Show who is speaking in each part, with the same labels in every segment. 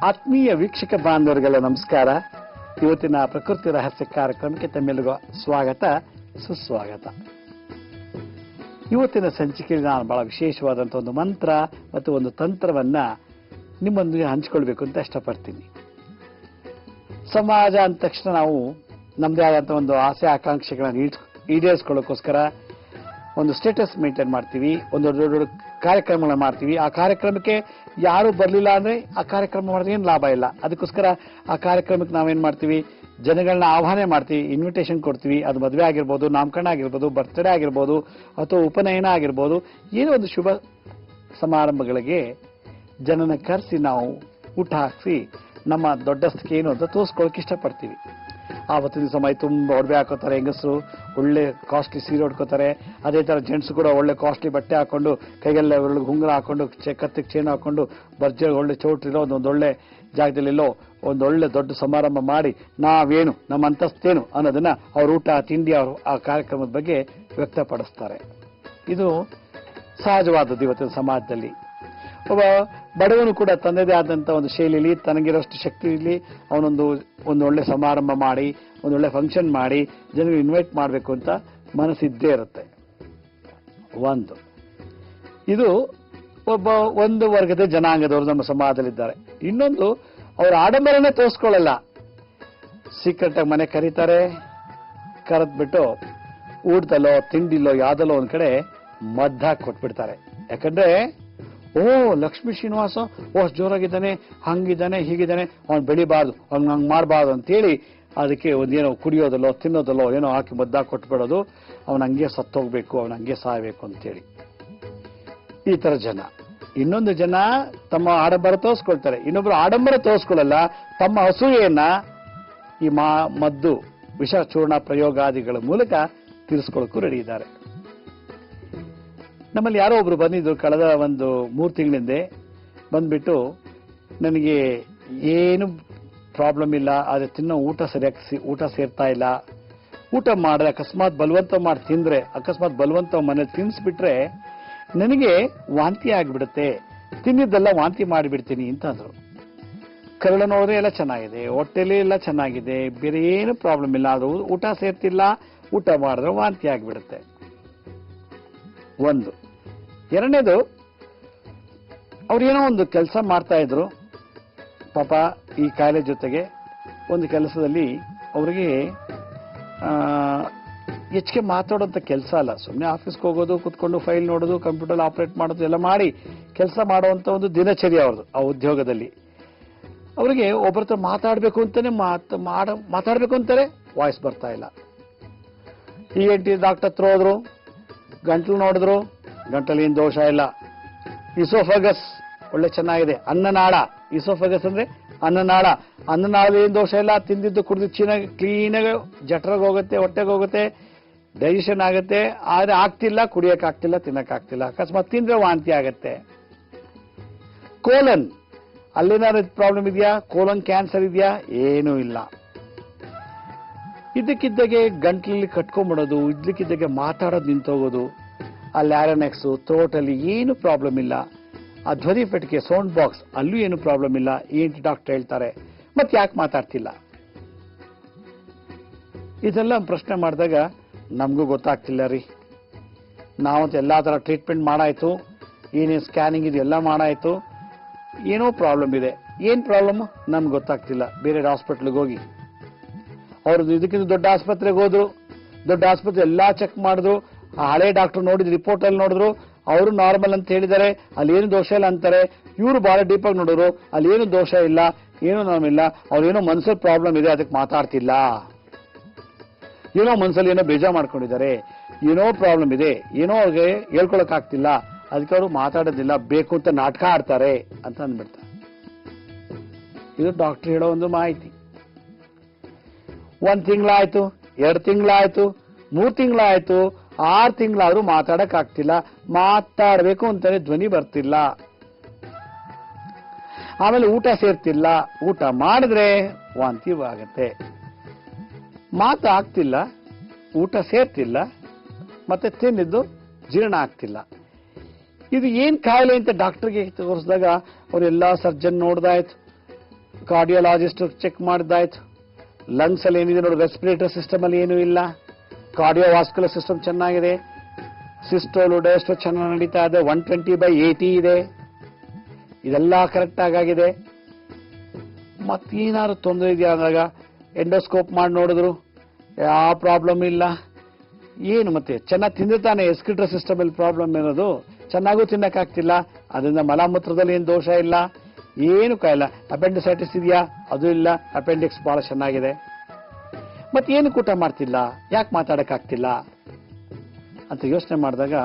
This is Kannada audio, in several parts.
Speaker 1: ಆತ್ಮೀಯ ವೀಕ್ಷಕ ಬಾಂಧವರಿಗೆಲ್ಲ ನಮಸ್ಕಾರ. ಇವತ್ತಿನ ಪ್ರಕೃತಿ ರಹಸ್ಯ ಕಾರ್ಯಕ್ರಮಕ್ಕೆ ತಮ್ಮೆಲ್ಲರಿಗೂ ಸ್ವಾಗತ ಸುಸ್ವಾಗತ. ಇವತ್ತಿನ ಸಂಚಿಕೆಯಲ್ಲಿ ನಾನು ಬಹಳ ವಿಶೇಷವಾದಂತಹ ಒಂದು ಮಂತ್ರ ಮತ್ತು ಒಂದು ತಂತ್ರವನ್ನ ನಿಮ್ಮೊಂದಿಗೆ ಹಂಚಿಕೊಳ್ಬೇಕು ಅಂತ ಇಷ್ಟಪಡ್ತೀನಿ. ಸಮಾಜ ಅಂದ ತಕ್ಷಣ ನಾವು ನಮ್ಮದೇ ಆದಂತಹ ಒಂದು ಆಸೆ ಆಕಾಂಕ್ಷೆಗಳನ್ನ ಈಡೇರಿಸ್ಕೊಳ್ಳೋಕ್ಕೋಸ್ಕರ ಒಂದು ಸ್ಟೇಟಸ್ ಮೇಂಟೈನ್ ಮಾಡ್ತೀವಿ, ಒಂದು ದೊಡ್ಡ ದೊಡ್ಡ ಕಾರ್ಯಕ್ರಮಗಳನ್ನ ಮಾಡ್ತೀವಿ. ಆ ಕಾರ್ಯಕ್ರಮಕ್ಕೆ ಯಾರು ಬರಲಿಲ್ಲ ಅಂದ್ರೆ ಆ ಕಾರ್ಯಕ್ರಮ ಮಾಡಿದ್ರೆ ಏನು ಲಾಭ ಇಲ್ಲ. ಅದಕ್ಕೋಸ್ಕರ ಆ ಕಾರ್ಯಕ್ರಮಕ್ಕೆ ನಾವೇನ್ ಮಾಡ್ತೀವಿ, ಜನಗಳನ್ನ ಆಹ್ವಾನ ಮಾಡ್ತೀವಿ, ಇನ್ವಿಟೇಷನ್ ಕೊಡ್ತೀವಿ. ಅದು ಮದುವೆ ಆಗಿರ್ಬೋದು, ನಾಮಕರಣ ಆಗಿರ್ಬೋದು, ಬರ್ತ್ಡೇ ಆಗಿರ್ಬೋದು, ಅಥವಾ ಉಪನಯನ ಆಗಿರ್ಬೋದು, ಏನೋ ಒಂದು ಶುಭ ಸಮಾರಂಭಗಳಿಗೆ ಜನನ ಕರೆಸಿ ನಾವು ಊಟ ಹಾಕಿಸಿ ನಮ್ಮ ದೊಡ್ಡಸ್ತಿಕೆ ಏನು ಅಂತ ತೋರಿಸ್ಕೊಳ್ಳೋಕೆ ಇಷ್ಟಪಡ್ತೀವಿ. ಆವತ್ತಿನ ದಿವಸ ಮೈ ತುಂಬ ಒಡವೆ ಹಾಕೋತಾರೆ, ಹೆಂಗಸರು ಒಳ್ಳೆ ಕಾಸ್ಟ್ಲಿ ಸೀರೆ ಉಟ್ಕೋತಾರೆ. ಅದೇ ತರ ಜೆಂಟ್ಸ್ ಕೂಡ ಒಳ್ಳೆ ಕಾಸ್ಟ್ಲಿ ಬಟ್ಟೆ ಹಾಕೊಂಡು, ಕೈಗೆಲ್ಲ ಉಂಗುರ ಹಾಕೊಂಡು, ಕತ್ತಿಗೆ ಚೇನು ಹಾಕೊಂಡು, ಭರ್ಜರಿ ಒಳ್ಳೆ ಚೌಟ್ರಿರೋ ಒಂದೊಳ್ಳೆ ಜಾಗದಲ್ಲಿಲ್ಲೋ ಒಂದೊಳ್ಳೆ ದೊಡ್ಡ ಸಮಾರಂಭ ಮಾಡಿ ನಾವೇನು ನಮ್ಮ ಅಂತಸ್ತೇನು ಅನ್ನೋದನ್ನ ಅವ್ರ ಊಟ ತಿಂಡಿ ಅವರು ಆ ಕಾರ್ಯಕ್ರಮದ ಬಗ್ಗೆ ವ್ಯಕ್ತಪಡಿಸ್ತಾರೆ. ಇದು ಸಹಜವಾದದ್ದು ಇವತ್ತಿನ ಸಮಾಜದಲ್ಲಿ. ಒಬ್ಬ ಬಡವನು ಕೂಡ ತನ್ನದೇ ಆದಂತ ಒಂದು ಶೈಲಿಯಲ್ಲಿ ತನಗಿರೋಷ್ಟು ಶಕ್ತಿಯಲ್ಲಿ ಒಂದು ಒಳ್ಳೆ ಸಮಾರಂಭ ಮಾಡಿ, ಒಂದೊಳ್ಳೆ ಫಂಕ್ಷನ್ ಮಾಡಿ ಜನರಿಗೆ ಇನ್ವೈಟ್ ಮಾಡಬೇಕು ಅಂತ ಮನಸ್ಸಿದ್ದೇ ಇರುತ್ತೆ. ಇದು ಒಂದು ವರ್ಗದ ಜನಾಂಗದವರು ನಮ್ಮ ಸಮಾಜದಲ್ಲಿದ್ದಾರೆ. ಇನ್ನೊಂದು, ಅವ್ರ ಆಡಂಬರನೇ ತೋರಿಸ್ಕೊಳ್ಳಲ್ಲ. ಸೀಕ್ರೆಟ್ ಆಗಿ ಮನೆ ಕರೀತಾರೆ, ಕರೆದ್ಬಿಟ್ಟು ಊಟದಲ್ಲೋ ತಿಂಡಿಲ್ಲೋ ಯಾವ್ದಲ್ಲೋ ಒಂದ್ ಕಡೆ ಮದ್ದಾಗಿ ಕೊಟ್ಬಿಡ್ತಾರೆ. ಯಾಕಂದ್ರೆ ಲಕ್ಷ್ಮೀ ಶ್ರೀನಿವಾಸ ಜೋರಾಗಿದ್ದಾನೆ, ಹಂಗಿದ್ದಾನೆ, ಹೀಗಿದ್ದಾನೆ, ಅವ್ನು ಬೆಳಿಬಾರ್ದು, ಹಂಗ್ ಮಾಡಬಾರ್ದು ಅಂತೇಳಿ ಅದಕ್ಕೆ ಒಂದೇನೋ ಕುಡಿಯೋದಲ್ಲೋ ತಿನ್ನೋದಲ್ಲೋ ಏನೋ ಹಾಕಿ ಮದ್ದಾಗಿ ಕೊಟ್ಬಿಡೋದು. ಅವನ ಹಂಗೆ ಸತ್ತೋಗ್ಬೇಕು, ಅವನ ಹಂಗೆ ಸಾಯ್ಬೇಕು ಅಂತೇಳಿ ಈ ತರ ಜನ. ಇನ್ನೊಂದು ಜನ ತಮ್ಮ ಆಡಂಬರ ತೋರಿಸ್ಕೊಳ್ತಾರೆ, ಇನ್ನೊಬ್ರು ಆಡಂಬರ ತೋರಿಸ್ಕೊಳ್ಳಲ್ಲ. ತಮ್ಮ ಅಸೂಯೆಯನ್ನ ಈ ಮದ್ದು ವಿಷ ಚೂರ್ಣ ಪ್ರಯೋಗಾದಿಗಳ ಮೂಲಕ ತೀರಿಸ್ಕೊಳ್ಳೋಕ್ಕೂ ರೆಡಿ ಇದ್ದಾರೆ. ನಮ್ಮಲ್ಲಿ ಯಾರೋ ಒಬ್ರು ಬಂದಿದ್ರು ಕಳೆದ ಒಂದು 3 ತಿಂಗಳಿಂದ. ಬಂದ್ಬಿಟ್ಟು ನನಗೆ ಏನು ಪ್ರಾಬ್ಲಮ್ ಇಲ್ಲ, ಆದ್ರೆ ತಿನ್ನೋ ಊಟ ಸರಿಯಾಗಿ ಊಟ ಸೇರ್ತಾ ಇಲ್ಲ. ಊಟ ಮಾಡಿದ್ರೆ ಅಕಸ್ಮಾತ್ ಬಲವಂತ ಮಾಡಿ ತಿಂದ್ರೆ, ಅಕಸ್ಮಾತ್ ಬಲವಂತ ಮನೇಲಿ ತಿನ್ಸ್ಬಿಟ್ರೆ ನನಗೆ ವಾಂತಿ ಆಗ್ಬಿಡುತ್ತೆ, ತಿನ್ನಿದ್ದೆಲ್ಲ ವಾಂತಿ ಮಾಡಿಬಿಡ್ತೀನಿ ಅಂತ ಅಂದ್ರು. ಕರಳು ನೋಡಿದ್ರೆ ಎಲ್ಲ ಚೆನ್ನಾಗಿದೆ, ಹೊಟ್ಟೆಲಿ ಎಲ್ಲ ಚೆನ್ನಾಗಿದೆ, ಬೇರೆ ಏನು ಪ್ರಾಬ್ಲಮ್ ಇಲ್ಲ, ಆದ್ರೂ ಊಟ ಸೇರ್ತಿಲ್ಲ, ಊಟ ಮಾಡಿದ್ರೆ ವಾಂತಿ ಆಗ್ಬಿಡುತ್ತೆ. ಎರಡನೇದು, ಅವ್ರೇನೋ ಒಂದು ಕೆಲಸ ಮಾಡ್ತಾ ಇದ್ರು ಪಾಪ. ಈ ಕಾಯಿಲೆ ಜೊತೆಗೆ ಒಂದು ಕೆಲಸದಲ್ಲಿ ಅವರಿಗೆ ಹೆಚ್ಚಿಗೆ ಮಾತಾಡೋಂಥ ಕೆಲಸ ಅಲ್ಲ, ಸುಮ್ಮನೆ ಆಫೀಸ್ಗೆ ಹೋಗೋದು, ಕುತ್ಕೊಂಡು ಫೈಲ್ ನೋಡೋದು, ಕಂಪ್ಯೂಟರ್ ಆಪರೇಟ್ ಮಾಡೋದು ಎಲ್ಲ ಮಾಡಿ ಕೆಲಸ ಮಾಡುವಂತ ಒಂದು ದಿನಚರಿ ಅವ್ರದ್ದು. ಆ ಉದ್ಯೋಗದಲ್ಲಿ ಅವರಿಗೆ ಒಬ್ಬರ ಹತ್ರ ಮಾತಾಡ್ಬೇಕು ಅಂತಾನೆ ಮಾತಾಡ್ಬೇಕು ಅಂತಾರೆ, ವಾಯ್ಸ್ ಬರ್ತಾ ಇಲ್ಲ. ENT ಡಾಕ್ಟರ್ ಹತ್ರ ಹೋದ್ರು, ಗಂಟ್ಲು ನೋಡಿದ್ರು, ಗಂಟಲ್ಲಿ ಏನು ದೋಷ ಇಲ್ಲ. ಇಸೋಫಗಸ್ ಒಳ್ಳೆ ಚೆನ್ನಾಗಿದೆ. ಅನ್ನನಾಳ, ಇಸೋಫಗಸ್ ಅಂದ್ರೆ ಅನ್ನನಾಳ, ಅನ್ನನಾಳದಲ್ಲಿ ಏನು ದೋಷ ಇಲ್ಲ. ತಿಂದಿದ್ದು ಕುಡಿದು ಕ್ಲೀನಾಗಿ ಜಠರಾಗ ಹೋಗುತ್ತೆ, ಹೊಟ್ಟೆಗೆ ಹೋಗುತ್ತೆ, ಡೈಜೆಷನ್ ಆಗುತ್ತೆ. ಆದ್ರೆ ಆಗ್ತಿಲ್ಲ, ಕುಡಿಯಕ್ ಆಗ್ತಿಲ್ಲ, ತಿನ್ನಕ್ ಆಗ್ತಿಲ್ಲ, ಅಕಸ್ಮಾತ್ ತಿಂದ್ರೆ ವಾಂತಿ ಆಗತ್ತೆ. ಕೋಲನ್, ಅಲ್ಲೇನಾದ್ರು ಪ್ರಾಬ್ಲಮ್ ಇದೆಯಾ? ಕೋಲನ್ ಕ್ಯಾನ್ಸರ್ ಇದೆಯಾ? ಏನೂ ಇಲ್ಲ. ಇದ್ದಕ್ಕಿದ್ದಾಗೆ ಗಂಟ್ಲಲ್ಲಿ ಕಟ್ಕೊಂಡ್ಬಿಡೋದು, ಇದ್ದಕ್ಕಿದ್ದಾಗೆ ಮಾತಾಡೋದು ನಿಂತೋಗೋದು. ಆ ಲ್ಯಾರನೆಕ್ಸ್ ಥ್ರೋಟಲ್ಲಿ ಏನು ಪ್ರಾಬ್ಲಮ್ ಇಲ್ಲ. ಆ ಧ್ವನಿ ಪೆಟ್ಟಿಗೆ ಸೌಂಡ್ ಬಾಕ್ಸ್ ಅಲ್ಲೂ ಏನು ಪ್ರಾಬ್ಲಮ್ ಇಲ್ಲ. ENT ಡಾಕ್ಟರ್ ಹೇಳ್ತಾರೆ, ಮತ್ತೆ ಯಾಕೆ ಮಾತಾಡ್ತಿಲ್ಲ? ಇದೆಲ್ಲ ಪ್ರಶ್ನೆ ಮಾಡಿದಾಗ ನಮಗೂ ಗೊತ್ತಾಗ್ತಿಲ್ಲ ರೀ. ನಾವಂತ ಎಲ್ಲಾ ತರ ಟ್ರೀಟ್ಮೆಂಟ್ ಮಾಡಾಯ್ತು, ಏನೇನು ಸ್ಕ್ಯಾನಿಂಗ್ ಇದೆ ಎಲ್ಲ ಮಾಡಾಯ್ತು, ಏನೋ ಪ್ರಾಬ್ಲಮ್ ಇದೆ. ಏನ್ ಪ್ರಾಬ್ಲಮ್ ನಮ್ಗೆ ಗೊತ್ತಾಗ್ತಿಲ್ಲ. ಬೇರೆ ಹಾಸ್ಪಿಟ್ಲಿಗೆ ಹೋಗಿ, ಅವ್ರದ್ದು ಇದಕ್ಕಿಂತ ದೊಡ್ಡ ಆಸ್ಪತ್ರೆಗೆ ಹೋದ್ರು, ದೊಡ್ಡ ಆಸ್ಪತ್ರೆ ಎಲ್ಲಾ ಚೆಕ್ ಮಾಡಿದ್ರು. ಆ ಹಳೆ ಡಾಕ್ಟರ್ ನೋಡಿದ್ರು, ರಿಪೋರ್ಟ್ ಅಲ್ಲಿ ನೋಡಿದ್ರು, ಅವರು ನಾರ್ಮಲ್ ಅಂತ ಹೇಳಿದ್ದಾರೆ, ಅಲ್ಲಿ ಏನು ದೋಷ ಇಲ್ಲ ಅಂತಾರೆ. ಇವರು ಬಹಳ ಡೀಪ್ ಆಗಿ ನೋಡಿದ್ರು, ಅಲ್ಲಿ ಏನು ದೋಷ ಇಲ್ಲ, ಏನು ನಾರ್ಮಲ್ ಇಲ್ಲ. ಅವ್ರೇನೋ ಮನ್ಸಲ್ಲಿ ಪ್ರಾಬ್ಲಮ್ ಇದೆ, ಅದಕ್ಕೆ ಮಾತಾಡ್ತಿಲ್ಲ. ಏನೋ ಮನ್ಸಲ್ಲಿ ಏನೋ ಬೇಜಾರು ಮಾಡ್ಕೊಂಡಿದ್ದಾರೆ, ಏನೋ ಪ್ರಾಬ್ಲಮ್ ಇದೆ, ಏನೋ ಅವ್ರಿಗೆ ಹೇಳ್ಕೊಳಕ್ ಆಗ್ತಿಲ್ಲ, ಅದಕ್ಕೆ ಅವರು ಮಾತಾಡೋದಿಲ್ಲ, ಬೇಕು ಅಂತ ನಾಟಕ ಆಡ್ತಾರೆ ಅಂತ ಅಂದ್ಬಿಡ್ತಾರೆ. ಇದು ಡಾಕ್ಟರ್ ಹೇಳೋ ಒಂದು ಮಾಹಿತಿ. 1 ತಿಂಗಳಾಯ್ತು, 2 ತಿಂಗಳಾಯ್ತು, 3 ತಿಂಗಳಾಯ್ತು, 6 ತಿಂಗಳಾದ್ರೂ ಮಾತಾಡಕ್ ಆಗ್ತಿಲ್ಲ. ಮಾತಾಡ್ಬೇಕು ಅಂತಾನೆ ಧ್ವನಿ ಬರ್ತಿಲ್ಲ. ಆಮೇಲೆ ಊಟ ಸೇರ್ತಿಲ್ಲ, ಊಟ ಮಾಡಿದ್ರೆ ವಾಂತಿ ಆಗತ್ತೆ. ಮಾತು ಆಗ್ತಿಲ್ಲ, ಊಟ ಸೇರ್ತಿಲ್ಲ, ಮತ್ತೆ ತಿನ್ನಿದ್ದು ಜೀರ್ಣ ಆಗ್ತಿಲ್ಲ. ಇದು ಏನ್ ಕಾಯಿಲೆ ಅಂತ ಡಾಕ್ಟರ್ಗೆ ತೋರಿಸಿದಾಗ ಅವರೆಲ್ಲಾ ಸರ್ಜನ್ ನೋಡ್ದಾಯ್ತು, ಕಾರ್ಡಿಯಾಲಜಿಸ್ಟ್ ಚೆಕ್ ಮಾಡಿದ್ದಾಯ್ತು. ಲಂಗ್ಸ್ ಅಲ್ಲಿ ಏನಿದೆ ನೋಡಿ, ರೆಸ್ಪಿರೇಟರಿ ಸಿಸ್ಟಮ್ ಅಲ್ಲಿ ಏನೂ ಇಲ್ಲ, ಕಾರ್ಡಿಯೋವಾಸ್ಕ್ಯುಲರ್ ಸಿಸ್ಟಮ್ ಚೆನ್ನಾಗಿದೆ, ಸಿಸ್ಟೋಲು ಡಯಾಸ್ಟೋಲ್ ಚೆನ್ನಾಗಿ ನಡೀತಾ ಇದೆ, 120/80 ಇದೆ, ಇದೆಲ್ಲ ಕರೆಕ್ಟ್ ಆಗಿದೆ. ಮತ್ತೇನಾದ್ರು ತೊಂದರೆ ಇದೆಯಾ ಅಂದಾಗ ಎಂಡೋಸ್ಕೋಪ್ ಮಾಡಿ ನೋಡಿದ್ರು, ಯಾವ ಪ್ರಾಬ್ಲಮ್ ಇಲ್ಲ. ಏನು ಮತ್ತೆ ಚೆನ್ನಾಗಿ ತಿಂದಿರ್ತಾನೆ, ಎಸ್ಕ್ರಿಟರಿ ಸಿಸ್ಟಮ್ ಅಲ್ಲಿ ಪ್ರಾಬ್ಲಮ್ ಇರೋದು, ಚೆನ್ನಾಗೂ ತಿನ್ನಕ್ಕಾಗ್ತಿಲ್ಲ, ಅದರಿಂದ ಮಲಮೂತ್ರದಲ್ಲಿ ಏನು ದೋಷ ಇಲ್ಲ, ಏನು ಕಾಯಿಲ್ಲ. ಅಪೆಂಡಿಸೈಟಿಸ್ ಇದೆಯಾ? ಅದು ಇಲ್ಲ, ಅಪೆಂಡಿಕ್ಸ್ ಬಹಳ ಚೆನ್ನಾಗಿದೆ. ಏನು ಊಟ ಮಾಡ್ತಿಲ್ಲ, ಯಾಕೆ ಮಾತಾಡಕ್ಕಾಗ್ತಿಲ್ಲ ಅಂತ ಯೋಚನೆ ಮಾಡಿದಾಗ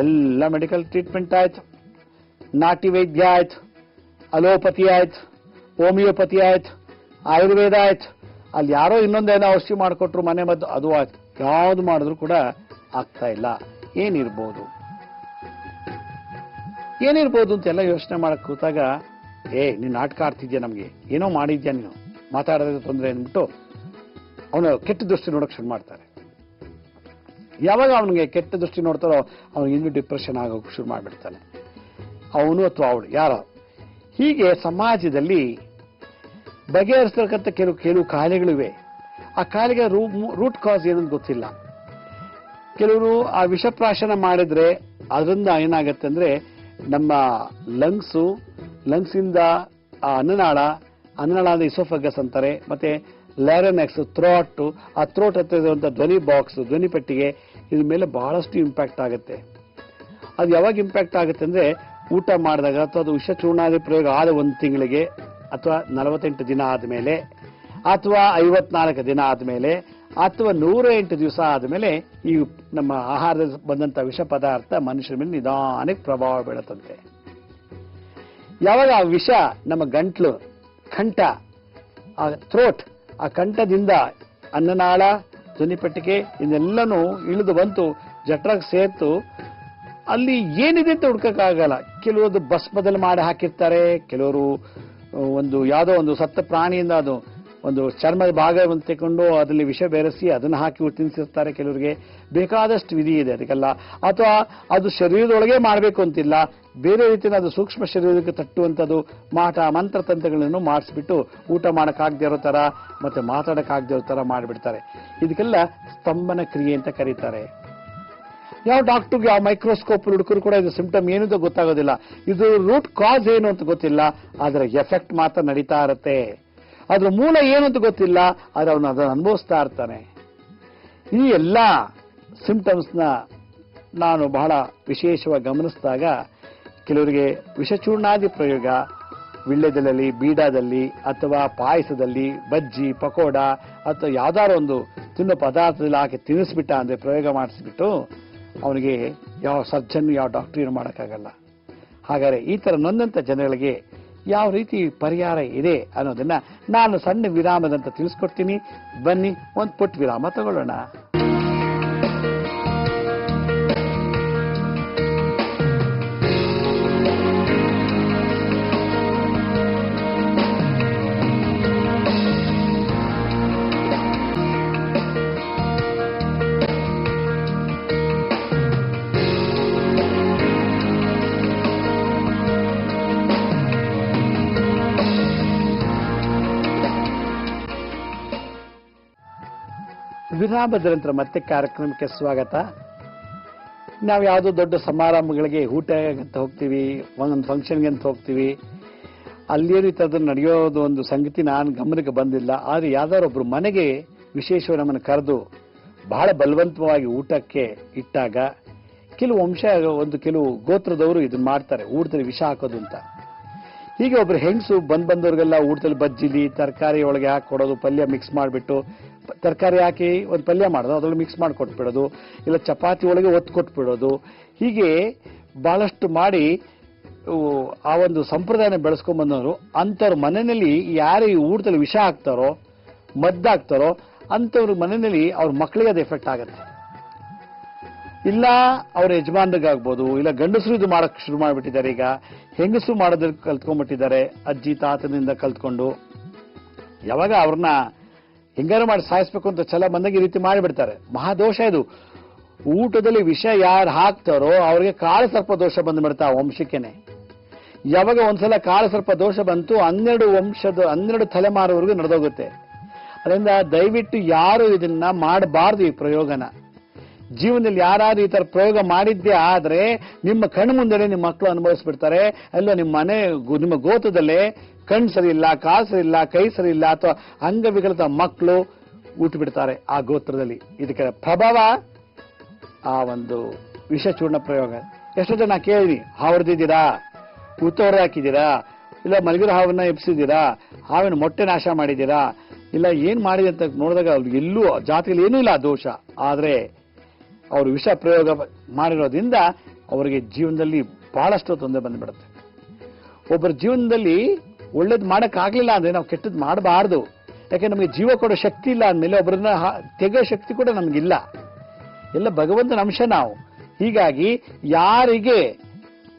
Speaker 1: ಎಲ್ಲ ಮೆಡಿಕಲ್ ಟ್ರೀಟ್ಮೆಂಟ್ ಆಯ್ತು, ನಾಟಿ ವೈದ್ಯ ಆಯ್ತು, ಅಲೋಪತಿ ಆಯ್ತು, ಹೋಮಿಯೋಪತಿ ಆಯ್ತು, ಆಯುರ್ವೇದ ಆಯ್ತು, ಅಲ್ಲಿ ಯಾರೋ ಇನ್ನೊಂದೇನೋ ಔಷಧಿ ಮಾಡಿಕೊಟ್ರು ಮನೆ ಮದ್ದು, ಅದು ಆಯ್ತು. ಯಾವ್ದು ಮಾಡಿದ್ರು ಕೂಡ ಆಗ್ತಾ ಇಲ್ಲ. ಏನಿರ್ಬೋದು ಅಂತೆಲ್ಲ ಯೋಚನೆ ಮಾಡಕ್ ಕೂತಾಗ, ನೀನ್ ನಾಟಕ ಆಡ್ತಿದ್ಯಾ, ನಮ್ಗೆ ಏನೋ ಮಾಡಿದ್ಯಾ, ನೀನು ಮಾತಾಡೋದ್ರ ತೊಂದರೆ ಅಂದ್ಬಿಟ್ಟು ಅವನು ಕೆಟ್ಟ ದೃಷ್ಟಿ ನೋಡಕ್ ಶುರು ಮಾಡ್ತಾರೆ. ಯಾವಾಗ ಅವನಿಗೆ ಕೆಟ್ಟ ದೃಷ್ಟಿ ನೋಡ್ತಾರೋ ಅವನಿಗೆ ಇನ್ನೂ ಡಿಪ್ರೆಷನ್ ಆಗೋಕೆ ಶುರು ಮಾಡ್ಬಿಡ್ತಾನೆ, ಅವನು ಅಥವಾ ಅವಳು ಯಾರೋ. ಹೀಗೆ ಸಮಾಜದಲ್ಲಿ ಬಗೆಹರಿಸ್ತಕ್ಕಂಥ ಕೆಲವು ಕಾಯಿಲೆಗಳಿವೆ. ಆ ಕಾಯಿಲೆಗೆ ರೂಟ್ ಕಾಸ್ ಏನಂತ ಗೊತ್ತಿಲ್ಲ. ಕೆಲವರು ಆ ವಿಷಪ್ರಾಶನ ಮಾಡಿದ್ರೆ ಅದರಿಂದ ಏನಾಗತ್ತೆ ಅಂದ್ರೆ, ನಮ್ಮ ಲಂಗ್ಸ್ ಇಂದ ಆ ಅನ್ನನಾಳ ಅಂದ್ರೆ ಇಸೋಫಗಸ್ ಅಂತಾರೆ, ಮತ್ತೆ ಲ್ಯಾರನೆಕ್ಸ್, ಥ್ರೋಟ್, ಆ ಥ್ರೋಟ್ ಹತ್ರ ಇರುವಂತಹ ಧ್ವನಿ ಬಾಕ್ಸ್, ಧ್ವನಿ ಪೆಟ್ಟಿಗೆ, ಇದ್ರ ಮೇಲೆ ಬಹಳಷ್ಟು ಇಂಪ್ಯಾಕ್ಟ್ ಆಗುತ್ತೆ. ಅದು ಯಾವಾಗ ಇಂಪ್ಯಾಕ್ಟ್ ಆಗುತ್ತೆ ಅಂದ್ರೆ, ಊಟ ಮಾಡಿದಾಗ ಅಥವಾ ಅದು ವಿಷಚೂರ್ಣಾದಿ ಪ್ರಯೋಗ ಆದ 1 ತಿಂಗಳಿಗೆ ಅಥವಾ 48 ದಿನ ಆದ್ಮೇಲೆ ಅಥವಾ 54 ದಿನ ಆದ್ಮೇಲೆ ಅಥವಾ 108 ದಿವಸ ಆದ್ಮೇಲೆ ಈ ನಮ್ಮ ಆಹಾರದಲ್ಲಿ ಬಂದಂತ ವಿಷ ಪದಾರ್ಥ ಮನುಷ್ಯರ ಮೇಲೆ ನಿಧಾನಕ್ಕೆ ಪ್ರಭಾವ ಬೀಳುತ್ತಂತೆ. ಯಾವಾಗ ಆ ವಿಷ ನಮ್ಮ ಗಂಟ್ಲು, ಕಂಠ, ಆ ಥ್ರೋಟ್, ಆ ಕಂಠದಿಂದ ಅನ್ನನಾಳ, ಧ್ವನಿಪೆಟ್ಟಿಗೆ ಇದೆಲ್ಲನೂ ಇಳಿದು ಬಂತು, ಜಠರಾಗ ಸೇರ್ತು, ಅಲ್ಲಿ ಏನಿದೆ ಅಂತ ಹುಡ್ಕಕ್ಕಾಗಲ್ಲ. ಕೆಲವರು ಭಸ್ಮದಲ್ಲಿ ಮಾಡಿ ಹಾಕಿರ್ತಾರೆ, ಕೆಲವರು ಯಾವುದೋ ಒಂದು ಸತ್ತ ಪ್ರಾಣಿಯಿಂದ ಅದು ಒಂದು ಚರ್ಮದ ಭಾಗವನ್ನು ತೆಗೆದು ಅದರಲ್ಲಿ ವಿಷ ಬೆರೆಸಿ ಅದನ್ನು ಹಾಕಿ ತಿನ್ನಿಸಿರ್ತಾರೆ. ಕೆಲವರಿಗೆ ಬೇಕಾದಷ್ಟು ವಿಧಿ ಇದೆ ಅದಕ್ಕೆಲ್ಲ. ಅಥವಾ ಅದು ಶರೀರದೊಳಗೆ ಮಾಡಬೇಕು ಅಂತಿಲ್ಲ, ಬೇರೆ ರೀತಿಯ ಅದು ಸೂಕ್ಷ್ಮ ಶರೀರಕ್ಕೆ ತಟ್ಟುವಂಥದ್ದು ಮಂತ್ರತಂತ್ರಗಳನ್ನು ಮಾಡಿಸ್ಬಿಟ್ಟು ಊಟ ಮಾಡೋಕ್ಕಾಗದೇ ಇರೋ ಥರ ಮತ್ತೆ ಮಾತಾಡೋಕ್ಕಾಗದೇ ಇರೋ ಥರ ಮಾಡಿಬಿಡ್ತಾರೆ. ಇದಕ್ಕೆಲ್ಲ ಸ್ತಂಭನ ಕ್ರಿಯೆ ಅಂತ ಕರೀತಾರೆ. ಯಾವ ಡಾಕ್ಟರ್ಗೆ ಯಾವ ಮೈಕ್ರೋಸ್ಕೋಪ್ ಹುಡುಕರು ಕೂಡ ಇದು ಸಿಂಪ್ಟಮ್ ಏನು ಅಂತ ಗೊತ್ತಾಗೋದಿಲ್ಲ, ಇದು ರೂಟ್ ಕಾಸ್ ಏನು ಅಂತ ಗೊತ್ತಿಲ್ಲ, ಅದರ ಎಫೆಕ್ಟ್ ಮಾತ್ರ ನಡೀತಾ ಇರುತ್ತೆ. ಅದ್ರ ಮೂಲ ಏನು ಅಂತ ಗೊತ್ತಿಲ್ಲ, ಆದ್ರೆ ಅವನು ಅದನ್ನು ಅನುಭವಿಸ್ತಾ ಇರ್ತಾನೆ. ಈ ಎಲ್ಲ ಸಿಂಪ್ಟಮ್ಸ್ನ ನಾನು ಬಹಳ ವಿಶೇಷವಾಗಿ ಗಮನಿಸಿದಾಗ, ಕೆಲವರಿಗೆ ವಿಷಚೂರ್ಣಾದಿ ಪ್ರಯೋಗ ವಿಳ್ಯದೆಲೆಯಲ್ಲಿ, ಬೀಡಾದಲ್ಲಿ ಅಥವಾ ಪಾಯಸದಲ್ಲಿ, ಬಜ್ಜಿ, ಪಕೋಡ ಅಥವಾ ಯಾವ್ದಾದ್ರು ಒಂದು ತಿನ್ನೋ ಪದಾರ್ಥದಲ್ಲಿ ಹಾಕಿ ತಿನ್ನಿಸ್ಬಿಟ್ಟ ಅಂದ್ರೆ, ಪ್ರಯೋಗ ಮಾಡಿಸ್ಬಿಟ್ಟು ಅವನಿಗೆ ಯಾವ ಸರ್ಜನ್ ಯಾವ ಡಾಕ್ಟರ್ ಏನು ಮಾಡೋಕ್ಕಾಗಲ್ಲ. ಹಾಗಾದ್ರೆ ಈ ತರ ನೊಂದಂತ ಜನಗಳಿಗೆ ಯಾವ ರೀತಿ ಪರಿಹಾರ ಇದೆ ಅನ್ನೋದನ್ನ ನಾನು ಸಣ್ಣ ವಿರಾಮದಂತ ತಿಳಿಸ್ಕೊಡ್ತೀನಿ. ಬನ್ನಿ ಒಂದು ಪುಟ್ಟ ವಿರಾಮ ತಗೊಳ್ಳೋಣ. ವಿರಾಮದ ನಂತರ ಮತ್ತೆ ಕಾರ್ಯಕ್ರಮಕ್ಕೆ ಸ್ವಾಗತ. ನಾವು ಯಾವುದೋ ದೊಡ್ಡ ಸಮಾರಂಭಗಳಿಗೆ ಊಟ ಅಂತ ಹೋಗ್ತೀವಿ, ಒಂದು ಫಂಕ್ಷನ್ಗೆ ಅಂತ ಹೋಗ್ತೀವಿ, ಅಲ್ಲಿಯೇ ಈ ಥರದ್ದು ನಡೆಯೋದು ಒಂದು ಸಂಗತಿ ನಾನು ಗಮನಕ್ಕೆ ಬಂದಿಲ್ಲ. ಆದರೆ ಯಾವ್ದಾದ್ರು ಒಬ್ರು ಮನೆಗೆ ವಿಶೇಷವಾಗಿ ನಮ್ಮನ್ನು ಕರೆದು ಬಹಳ ಬಲವಂತವಾಗಿ ಊಟಕ್ಕೆ ಇಟ್ಟಾಗ ಕೆಲವು ಗೋತ್ರದವರು ಇದನ್ನ ಮಾಡ್ತಾರೆ, ಊಟದಲ್ಲಿ ವಿಷ ಹಾಕೋದು ಅಂತ. ಹೀಗೆ ಒಬ್ರು ಹೆಂಗಸು ಬಂದವ್ರಿಗೆಲ್ಲ ಊಟದಲ್ಲಿ ಬಜ್ಜಿಲಿ ತರಕಾರಿ ಒಳಗೆ ಹಾಕಿ ಕೊಡೋದು, ಪಲ್ಯ ಮಿಕ್ಸ್ ಮಾಡಿಬಿಟ್ಟು ತರಕಾರಿ ಹಾಕಿ ಒಂದು ಪಲ್ಯ ಮಾಡೋದು, ಅದ್ರೊಳಗೆ ಮಿಕ್ಸ್ ಮಾಡಿ ಕೊಟ್ಬಿಡೋದು, ಇಲ್ಲ ಚಪಾತಿ ಒಳಗೆ ಒತ್ತು ಕೊಟ್ಬಿಡೋದು. ಹೀಗೆ ಬಹಳಷ್ಟು ಮಾಡಿ ಆ ಒಂದು ಸಂಪ್ರದಾಯನ ಬೆಳೆಸ್ಕೊಂಡ್ ಬಂದವರು. ಅಂಥವ್ರ ಮನೆಯಲ್ಲಿ ಯಾರು ಈ ಊಟದಲ್ಲಿ ವಿಷ ಹಾಕ್ತಾರೋ, ಮದ್ದಾಕ್ತಾರೋ ಅಂಥವ್ರ ಮನೆಯಲ್ಲಿ ಅವ್ರ ಮಕ್ಕಳಿಗೆ ಅದು ಎಫೆಕ್ಟ್ ಆಗುತ್ತೆ. ಇಲ್ಲ ಅವ್ರ ಯಜಮಾನ್ರಿಗಾಗ್ಬೋದು, ಇಲ್ಲ ಗಂಡಸರು ಇದು ಮಾಡಕ್ ಶುರು ಮಾಡಿಬಿಟ್ಟಿದ್ದಾರೆ. ಈಗ ಹೆಂಗಸರು ಮಾಡೋದಕ್ಕೆ ಕಲ್ತ್ಕೊಂಡ್ಬಿಟ್ಟಿದ್ದಾರೆ, ಅಜ್ಜಿ ತಾತನಿಂದ ಕಲ್ತ್ಕೊಂಡು. ಯಾವಾಗ ಅವ್ರನ್ನ ಹೆಂಗಾರು ಮಾಡಿ ಸಾಯಿಸ್ಬೇಕು ಅಂತ ಛಲ ಬಂದಾಗ ಈ ರೀತಿ ಮಾಡಿಬಿಡ್ತಾರೆ. ಮಹಾದೋಷ ಇದು. ಊಟದಲ್ಲಿ ವಿಷ ಯಾರು ಹಾಕ್ತಾರೋ ಅವ್ರಿಗೆ ಕಾಳು ಸರ್ಪ ದೋಷ ಬಂದ್ಬಿಡ್ತಾ ವಂಶಕ್ಕೇನೆ. ಯಾವಾಗ ಒಂದ್ಸಲ ಕಾಲಸರ್ಪ ದೋಷ ಬಂತು 12 ತಲೆಮಾರುವರೆಗೂ ನಡೆದೋಗುತ್ತೆ. ಅದರಿಂದ ದಯವಿಟ್ಟು ಯಾರು ಇದನ್ನ ಮಾಡಬಾರ್ದು. ಈ ಪ್ರಯೋಗನ ಜೀವನದಲ್ಲಿ ಯಾರು ಈ ತರ ಪ್ರಯೋಗ ಮಾಡಿದ್ದೇ ಆದ್ರೆ ನಿಮ್ಮ ಕಣ್ಣು ಮುಂದೆ ನಿಮ್ಮ ಮಕ್ಕಳು ಅನುಭವಿಸ್ಬಿಡ್ತಾರೆ. ಅಲ್ಲ ನಿಮ್ಮ ಗೋತ್ರದಲ್ಲೇ ಕಣ್ಣು ಸರಿ ಇಲ್ಲ, ಕಾಲು ಸರಿ ಇಲ್ಲ, ಕೈ ಸರಿ ಇಲ್ಲ ಅಥವಾ ಅಂಗವಿಕಲಿತ ಮಕ್ಕಳು ಬಿಡ್ತಾರೆ ಆ ಗೋತ್ರದಲ್ಲಿ. ಇದಕ್ಕೆ ಪ್ರಭಾವ ಆ ಒಂದು ವಿಷಚೂರ್ಣ ಪ್ರಯೋಗ. ಎಷ್ಟೋ ಜನ ಕೇಳಿ, ಹಾವಡ್ದಿದ್ದೀರಾ, ಉತ್ತವರ ಹಾಕಿದ್ದೀರಾ, ಇಲ್ಲ ಮಲಗಿರೋ ಹಾವನ್ನ ಎಬ್ಸಿದ್ದೀರಾ, ಹಾವಿನ ಮೊಟ್ಟೆ ನಾಶ ಮಾಡಿದ್ದೀರಾ, ಇಲ್ಲ ಏನ್ ಮಾಡಿದೆ ಅಂತ ನೋಡಿದಾಗ ಎಲ್ಲೂ ಜಾತಿಯಲ್ಲಿ ಏನೂ ಇಲ್ಲ ದೋಷ. ಆದ್ರೆ ಅವರು ವಿಷ ಪ್ರಯೋಗ ಮಾಡಿರೋದ್ರಿಂದ ಅವರಿಗೆ ಜೀವನದಲ್ಲಿ ಬಹಳಷ್ಟು ತೊಂದರೆ ಬಂದ್ಬಿಡುತ್ತೆ. ಒಬ್ಬರ ಜೀವನದಲ್ಲಿ ಒಳ್ಳೇದು ಮಾಡಕ್ ಆಗ್ಲಿಲ್ಲ ಅಂದ್ರೆ ನಾವು ಕೆಟ್ಟದ್ದು ಮಾಡಬಾರ್ದು. ಯಾಕೆ ನಮಗೆ ಜೀವ ಕೊಡೋ ಶಕ್ತಿ ಇಲ್ಲ ಅಂದಮೇಲೆ ಒಬ್ಬರನ್ನ ತೆಗೋ ಶಕ್ತಿ ಕೂಡ ನಮಗಿಲ್ಲ. ಎಲ್ಲ ಭಗವಂತನ ಅಂಶ ನಾವು. ಹೀಗಾಗಿ ಯಾರಿಗೆ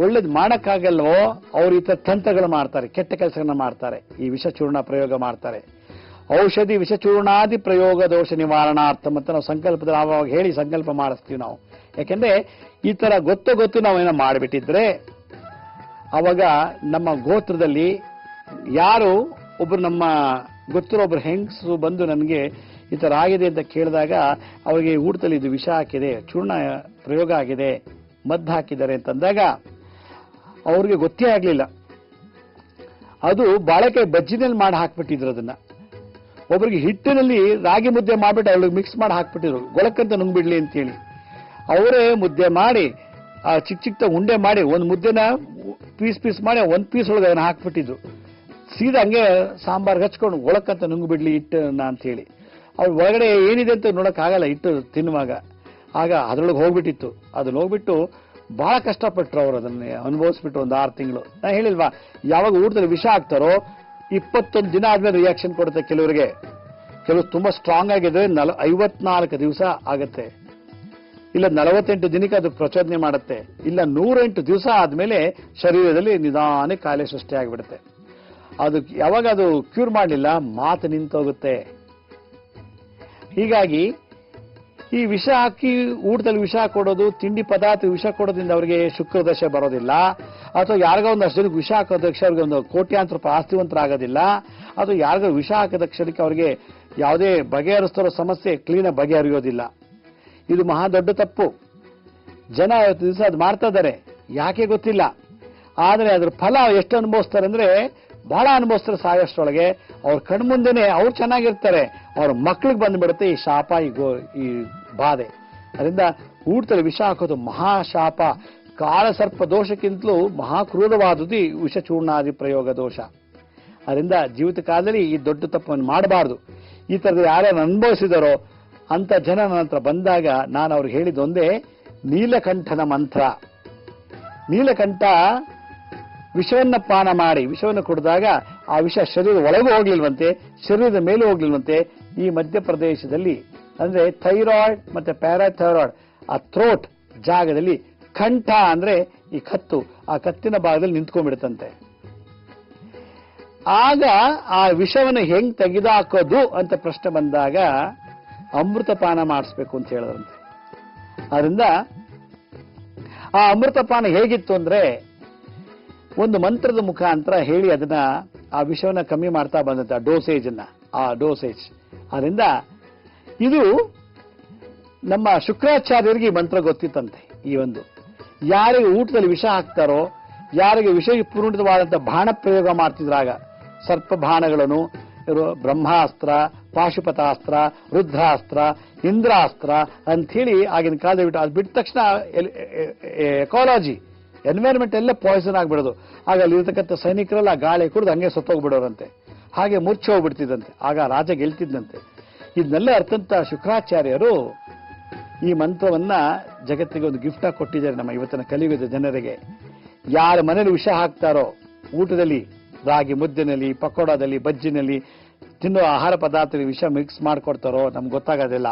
Speaker 1: ಒಳ್ಳೇದು ಮಾಡಕ್ಕಾಗಲ್ವೋ ಅವ್ರು ಈ ತರ ತಂತ್ರಗಳು ಮಾಡ್ತಾರೆ, ಕೆಟ್ಟ ಕೆಲಸಗಳನ್ನ ಮಾಡ್ತಾರೆ, ಈ ವಿಷಚೂರ್ಣ ಪ್ರಯೋಗ ಮಾಡ್ತಾರೆ. ಔಷಧಿ ವಿಷಚೂರ್ಣಾದಿ ಪ್ರಯೋಗ ದೋಷ ನಿವಾರಣಾರ್ಥ ಅಂತ ನಾವು ಸಂಕಲ್ಪದಲ್ಲಿ ಆವಾಗ ಹೇಳಿ ಸಂಕಲ್ಪ ಮಾಡಿಸ್ತೀವಿ ನಾವು. ಯಾಕೆಂದ್ರೆ ಈ ತರ ಗೊತ್ತು ನಾವೇನೋ ಮಾಡಿಬಿಟ್ಟಿದ್ರೆ ಅವಾಗ ನಮ್ಮ ಗೋತ್ರದಲ್ಲಿ ಯಾರು ಒಬ್ರು ನಮ್ಮ ಗೊತ್ತಿರೋ ಒಬ್ರು ಹೆಂಗಸು ಬಂದು ನನಗೆ ಈ ತರ ಆಗಿದೆ ಅಂತ ಕೇಳಿದಾಗ ಅವರಿಗೆ ಊಟದಲ್ಲಿ ಇದು ವಿಷ ಹಾಕಿದೆ, ಚೂರ್ಣ ಪ್ರಯೋಗ ಆಗಿದೆ, ಮದ್ದು ಹಾಕಿದ್ದಾರೆ ಅಂತಂದಾಗ ಅವ್ರಿಗೆ ಗೊತ್ತೇ ಆಗ್ಲಿಲ್ಲ. ಅದು ಬಾಳೆಕಾಯಿ ಬಜ್ಜಿನಲ್ಲಿ ಮಾಡಿ ಹಾಕ್ಬಿಟ್ಟಿದ್ರು. ಅದನ್ನ ಒಬ್ಬರಿಗೆ ಹಿಟ್ಟಿನಲ್ಲಿ ರಾಗಿ ಮುದ್ದೆ ಮಾಡ್ಬಿಟ್ಟು ಅವ್ರಿಗೆ ಮಿಕ್ಸ್ ಮಾಡಿ ಹಾಕ್ಬಿಟ್ಟಿದ್ರು, ಗೊಳಕ್ಕಂತ ನುಂಗ್ಬಿಡ್ಲಿ ಅಂತೇಳಿ. ಅವರೇ ಮುದ್ದೆ ಮಾಡಿ ಚಿಕ್ಕ ಉಂಡೆ ಮಾಡಿ ಒಂದು ಮುದ್ದೆನ ಪೀಸ್ ಮಾಡಿ ಒಂದು ಪೀಸ್ ಒಳಗೆ ಅದನ್ನ ಹಾಕ್ಬಿಟ್ಟಿದ್ರು. ಸೀದಾ ಹಂಗೆ ಸಾಂಬಾರ್ಗೆ ಹಚ್ಕೊಂಡು ಒಳಕ್ಕಂತ ನುಂಗ್ಬಿಡ್ಲಿ ಹಿಟ್ಟನ್ನ ಅಂತ ಹೇಳಿ. ಅವ್ರ ಒಳಗಡೆ ಏನಿದೆ ಅಂತ ನೋಡಕ್ ಆಗಲ್ಲ ಹಿಟ್ಟು ತಿನ್ನುವಾಗ. ಆಗ ಅದ್ರೊಳಗೆ ಹೋಗ್ಬಿಟ್ಟಿತ್ತು. ಅದನ್ನ ಹೋಗ್ಬಿಟ್ಟು ಬಹಳ ಕಷ್ಟಪಟ್ಟರು ಅವರು. ಅದನ್ನ ಅನುಭವಿಸ್ಬಿಟ್ಟು ಒಂದು 6 ತಿಂಗಳು. ನಾ ಹೇಳಿಲ್ವಾ, ಯಾವಾಗ ಊಟದಲ್ಲಿ ವಿಷ ಹಾಕ್ತಾರೋ 21 ದಿನ ಆದ್ಮೇಲೆ ರಿಯಾಕ್ಷನ್ ಕೊಡುತ್ತೆ ಕೆಲವರಿಗೆ. ಕೆಲವು ತುಂಬಾ ಸ್ಟ್ರಾಂಗ್ ಆಗಿದ್ರೆ 54 ದಿವಸ ಆಗತ್ತೆ, ಇಲ್ಲ 48 ದಿನಕ್ಕೆ ಅದು ಪ್ರಚೋದನೆ ಮಾಡುತ್ತೆ, ಇಲ್ಲ 108 ದಿವಸ ಆದ್ಮೇಲೆ ಶರೀರದಲ್ಲಿ ನಿಧಾನ ಕಾಯಿಲೆ ಸೃಷ್ಟಿ ಆಗಿಬಿಡುತ್ತೆ. ಅದು ಯಾವಾಗ ಅದು ಕ್ಯೂರ್ ಮಾಡಲಿಲ್ಲ ಮಾತು ನಿಂತೋಗುತ್ತೆ. ಹೀಗಾಗಿ ಈ ವಿಷ ಹಾಕಿ ಊಟದಲ್ಲಿ ವಿಷ ಕೊಡೋದು, ತಿಂಡಿ ಪದಾರ್ಥ ವಿಷ ಕೊಡೋದ್ರಿಂದ ಅವರಿಗೆ ಶುಕ್ರದಶೆ ಬರೋದಿಲ್ಲ. ಅಥವಾ ಯಾರಿಗೋ ಒಂದಷ್ಟು ಜನಕ್ಕೆ ವಿಷ ಹಾಕೋದ ಅವ್ರಿಗೆ ಒಂದು ಕೋಟ್ಯಾಂತರ ರೂಪಾಯಿ ಆಸ್ತಿವಂತರಾಗೋದಿಲ್ಲ. ಅಥವಾ ಯಾರಿಗೋ ವಿಷ ಹಾಕಿದ ಕ್ಷಣಕ್ಕೆ ಅವರಿಗೆ ಯಾವುದೇ ಬಗೆಹರಿಸ್ತಿರೋ ಸಮಸ್ಯೆ ಕ್ಲೀನಾಗಿ ಬಗೆಹರಿಯೋದಿಲ್ಲ. ಇದು ಮಹಾ ದೊಡ್ಡ ತಪ್ಪು. ಜನ ಇವತ್ತು ದಿವಸ ಅದು ಮಾಡ್ತಾ ಇದ್ದಾರೆ, ಯಾಕೆ ಗೊತ್ತಿಲ್ಲ. ಆದ್ರೆ ಅದ್ರ ಫಲ ಎಷ್ಟು ಅನುಭವಿಸ್ತಾರೆ ಅಂದ್ರೆ ಬಹಳ ಅನುಭವಿಸ್ತಾರೆ. ಸಾಯೋಷ್ಟರೊಳಗೆ ಅವ್ರ ಕಣ್ಮುಂದೆನೆ ಅವ್ರು ಚೆನ್ನಾಗಿರ್ತಾರೆ, ಅವ್ರ ಮಕ್ಳಿಗೆ ಬಂದ್ಬಿಡುತ್ತೆ ಈ ಶಾಪ, ಈ ಬಾಧೆ. ಅದರಿಂದ ಊಟದಲ್ಲಿ ವಿಷ ಹಾಕೋದು ಮಹಾಶಾಪ. ಕಾಲಸರ್ಪ ದೋಷಕ್ಕಿಂತಲೂ ಮಹಾಕ್ರೂರವಾದುದು ಈ ವಿಷಚೂರ್ಣಾದಿ ಪ್ರಯೋಗ ದೋಷ. ಅದರಿಂದ ಜೀವಿತ ಕಾಲದಲ್ಲಿ ಈ ದೊಡ್ಡ ತಪ್ಪನ್ನು ಮಾಡಬಾರ್ದು. ಈ ತರದ ಯಾರ್ಯಾರು ಅನುಭವಿಸಿದಾರೋ ಅಂತ ಜನ ನನ್ನ ಹತ್ರ ಬಂದಾಗ ನಾನು ಅವ್ರಿಗೆ ಹೇಳಿದ್ದೊಂದೇ, ನೀಲಕಂಠನ ಮಂತ್ರ. ನೀಲಕಂಠ ವಿಷವನ್ನ ಪಾನ ಮಾಡಿ ವಿಷವನ್ನು ಕುಡಿದಾಗ ಆ ವಿಷ ಶರೀರದ ಒಳಗೂ ಹೋಗ್ಲಿಲ್ವಂತೆ, ಶರೀರದ ಮೇಲೂ ಹೋಗ್ಲಿಲ್ವಂತೆ. ಈ ಮಧ್ಯಪ್ರದೇಶದಲ್ಲಿ ಅಂದ್ರೆ ಥೈರಾಯ್ಡ್ ಮತ್ತೆ ಪ್ಯಾರಾಥೈರಾಯ್ಡ್ ಆ ಥ್ರೋಟ್ ಜಾಗದಲ್ಲಿ ಕಂಠ ಅಂದ್ರೆ ಈ ಕತ್ತು, ಆ ಕತ್ತಿನ ಭಾಗದಲ್ಲಿ ನಿಂತ್ಕೊಂಡ್ಬಿಡುತ್ತಂತೆ. ಆಗ ಆ ವಿಷವನ್ನು ಹೆಂಗ್ ತೆಗೆದುಹಾಕೋದು ಅಂತ ಪ್ರಶ್ನೆ ಬಂದಾಗ ಅಮೃತಪಾನ ಮಾಡಿಸ್ಬೇಕು ಅಂತ ಹೇಳಿದ್ರಂತೆ. ಅದರಿಂದ ಆ ಅಮೃತಪಾನ ಹೇಗಿತ್ತು ಅಂದ್ರೆ ಒಂದು ಮಂತ್ರದ ಮುಖಾಂತರ ಹೇಳಿ ಅದನ್ನ ಆ ವಿಷವನ್ನ ಕಮ್ಮಿ ಮಾಡ್ತಾ ಬಂದಂತೆ, ಆ ಡೋಸೇಜ್. ಅದರಿಂದ ಇದು ನಮ್ಮ ಶುಕ್ರಾಚಾರ್ಯರಿಗೆ ಈ ಮಂತ್ರ ಗೊತ್ತಿತ್ತಂತೆ. ಈ ಒಂದು ಯಾರಿಗೆ ಊಟದಲ್ಲಿ ವಿಷ ಹಾಕ್ತಾರೋ, ಯಾರಿಗೆ ವಿಷಪೂರ್ಣಿತವಾದಂತಹ ಬಾಣ ಪ್ರಯೋಗ ಮಾಡ್ತಿದ್ರಾಗ ಸರ್ಪ ಬಾಣಗಳನ್ನು, ಬ್ರಹ್ಮಾಸ್ತ್ರ, ಪಾಶುಪತಾಸ್ತ್ರ, ರುದ್ರಾಸ್ತ್ರ, ಇಂದ್ರಾಸ್ತ್ರ ಅಂಥೇಳಿ ಆಗಿನ ಕಾಲದಲ್ಲಿ ಬಿಟ್ಟು, ಅದು ಬಿಟ್ಟ ತಕ್ಷಣ ಎಕಾಲಜಿ ಎನ್ವೈರನ್ಮೆಂಟ್ ಎಲ್ಲ ಪಾಯ್ಸನ್ ಆಗ್ಬಿಡೋದು. ಆಗ ಅಲ್ಲಿರ್ತಕ್ಕಂಥ ಸೈನಿಕರೆಲ್ಲ ಗಾಳಿ ಕುಡಿದು ಹಂಗೆ ಸತ್ತೋಗ್ಬಿಡೋರಂತೆ, ಹಾಗೆ ಮುಚ್ಚಿ ಹೋಗ್ಬಿಡ್ತಿದ್ದಂತೆ. ಆಗ ರಾಜ ಗೆಲ್ತಿದ್ದಂತೆ. ಇದನ್ನೆಲ್ಲ ಅರ್ಥಂತ ಶುಕ್ರಾಚಾರ್ಯರು ಈ ಮಂತ್ರವನ್ನ ಜಗತ್ತಿಗೆ ಒಂದು ಗಿಫ್ಟ್ ಆಗಿ ಕೊಟ್ಟಿದ್ದಾರೆ ನಮ್ಮ ಇವತ್ತಿನ ಕಲಿಯುಗದ ಜನರಿಗೆ. ಯಾರ ಮನೇಲಿ ವಿಷ ಹಾಕ್ತಾರೋ, ಊಟದಲ್ಲಿ ರಾಗಿ ಮುದ್ದೆನಲ್ಲಿ, ಪಕೋಡಾದಲ್ಲಿ, ಬಜ್ಜಿನಲ್ಲಿ ತಿನ್ನುವ ಆಹಾರ ಪದಾರ್ಥದಲ್ಲಿ ವಿಷ ಮಿಕ್ಸ್ ಮಾಡ್ಕೊಡ್ತಾರೋ ನಮ್ಗೆ ಗೊತ್ತಾಗೋದಿಲ್ಲ.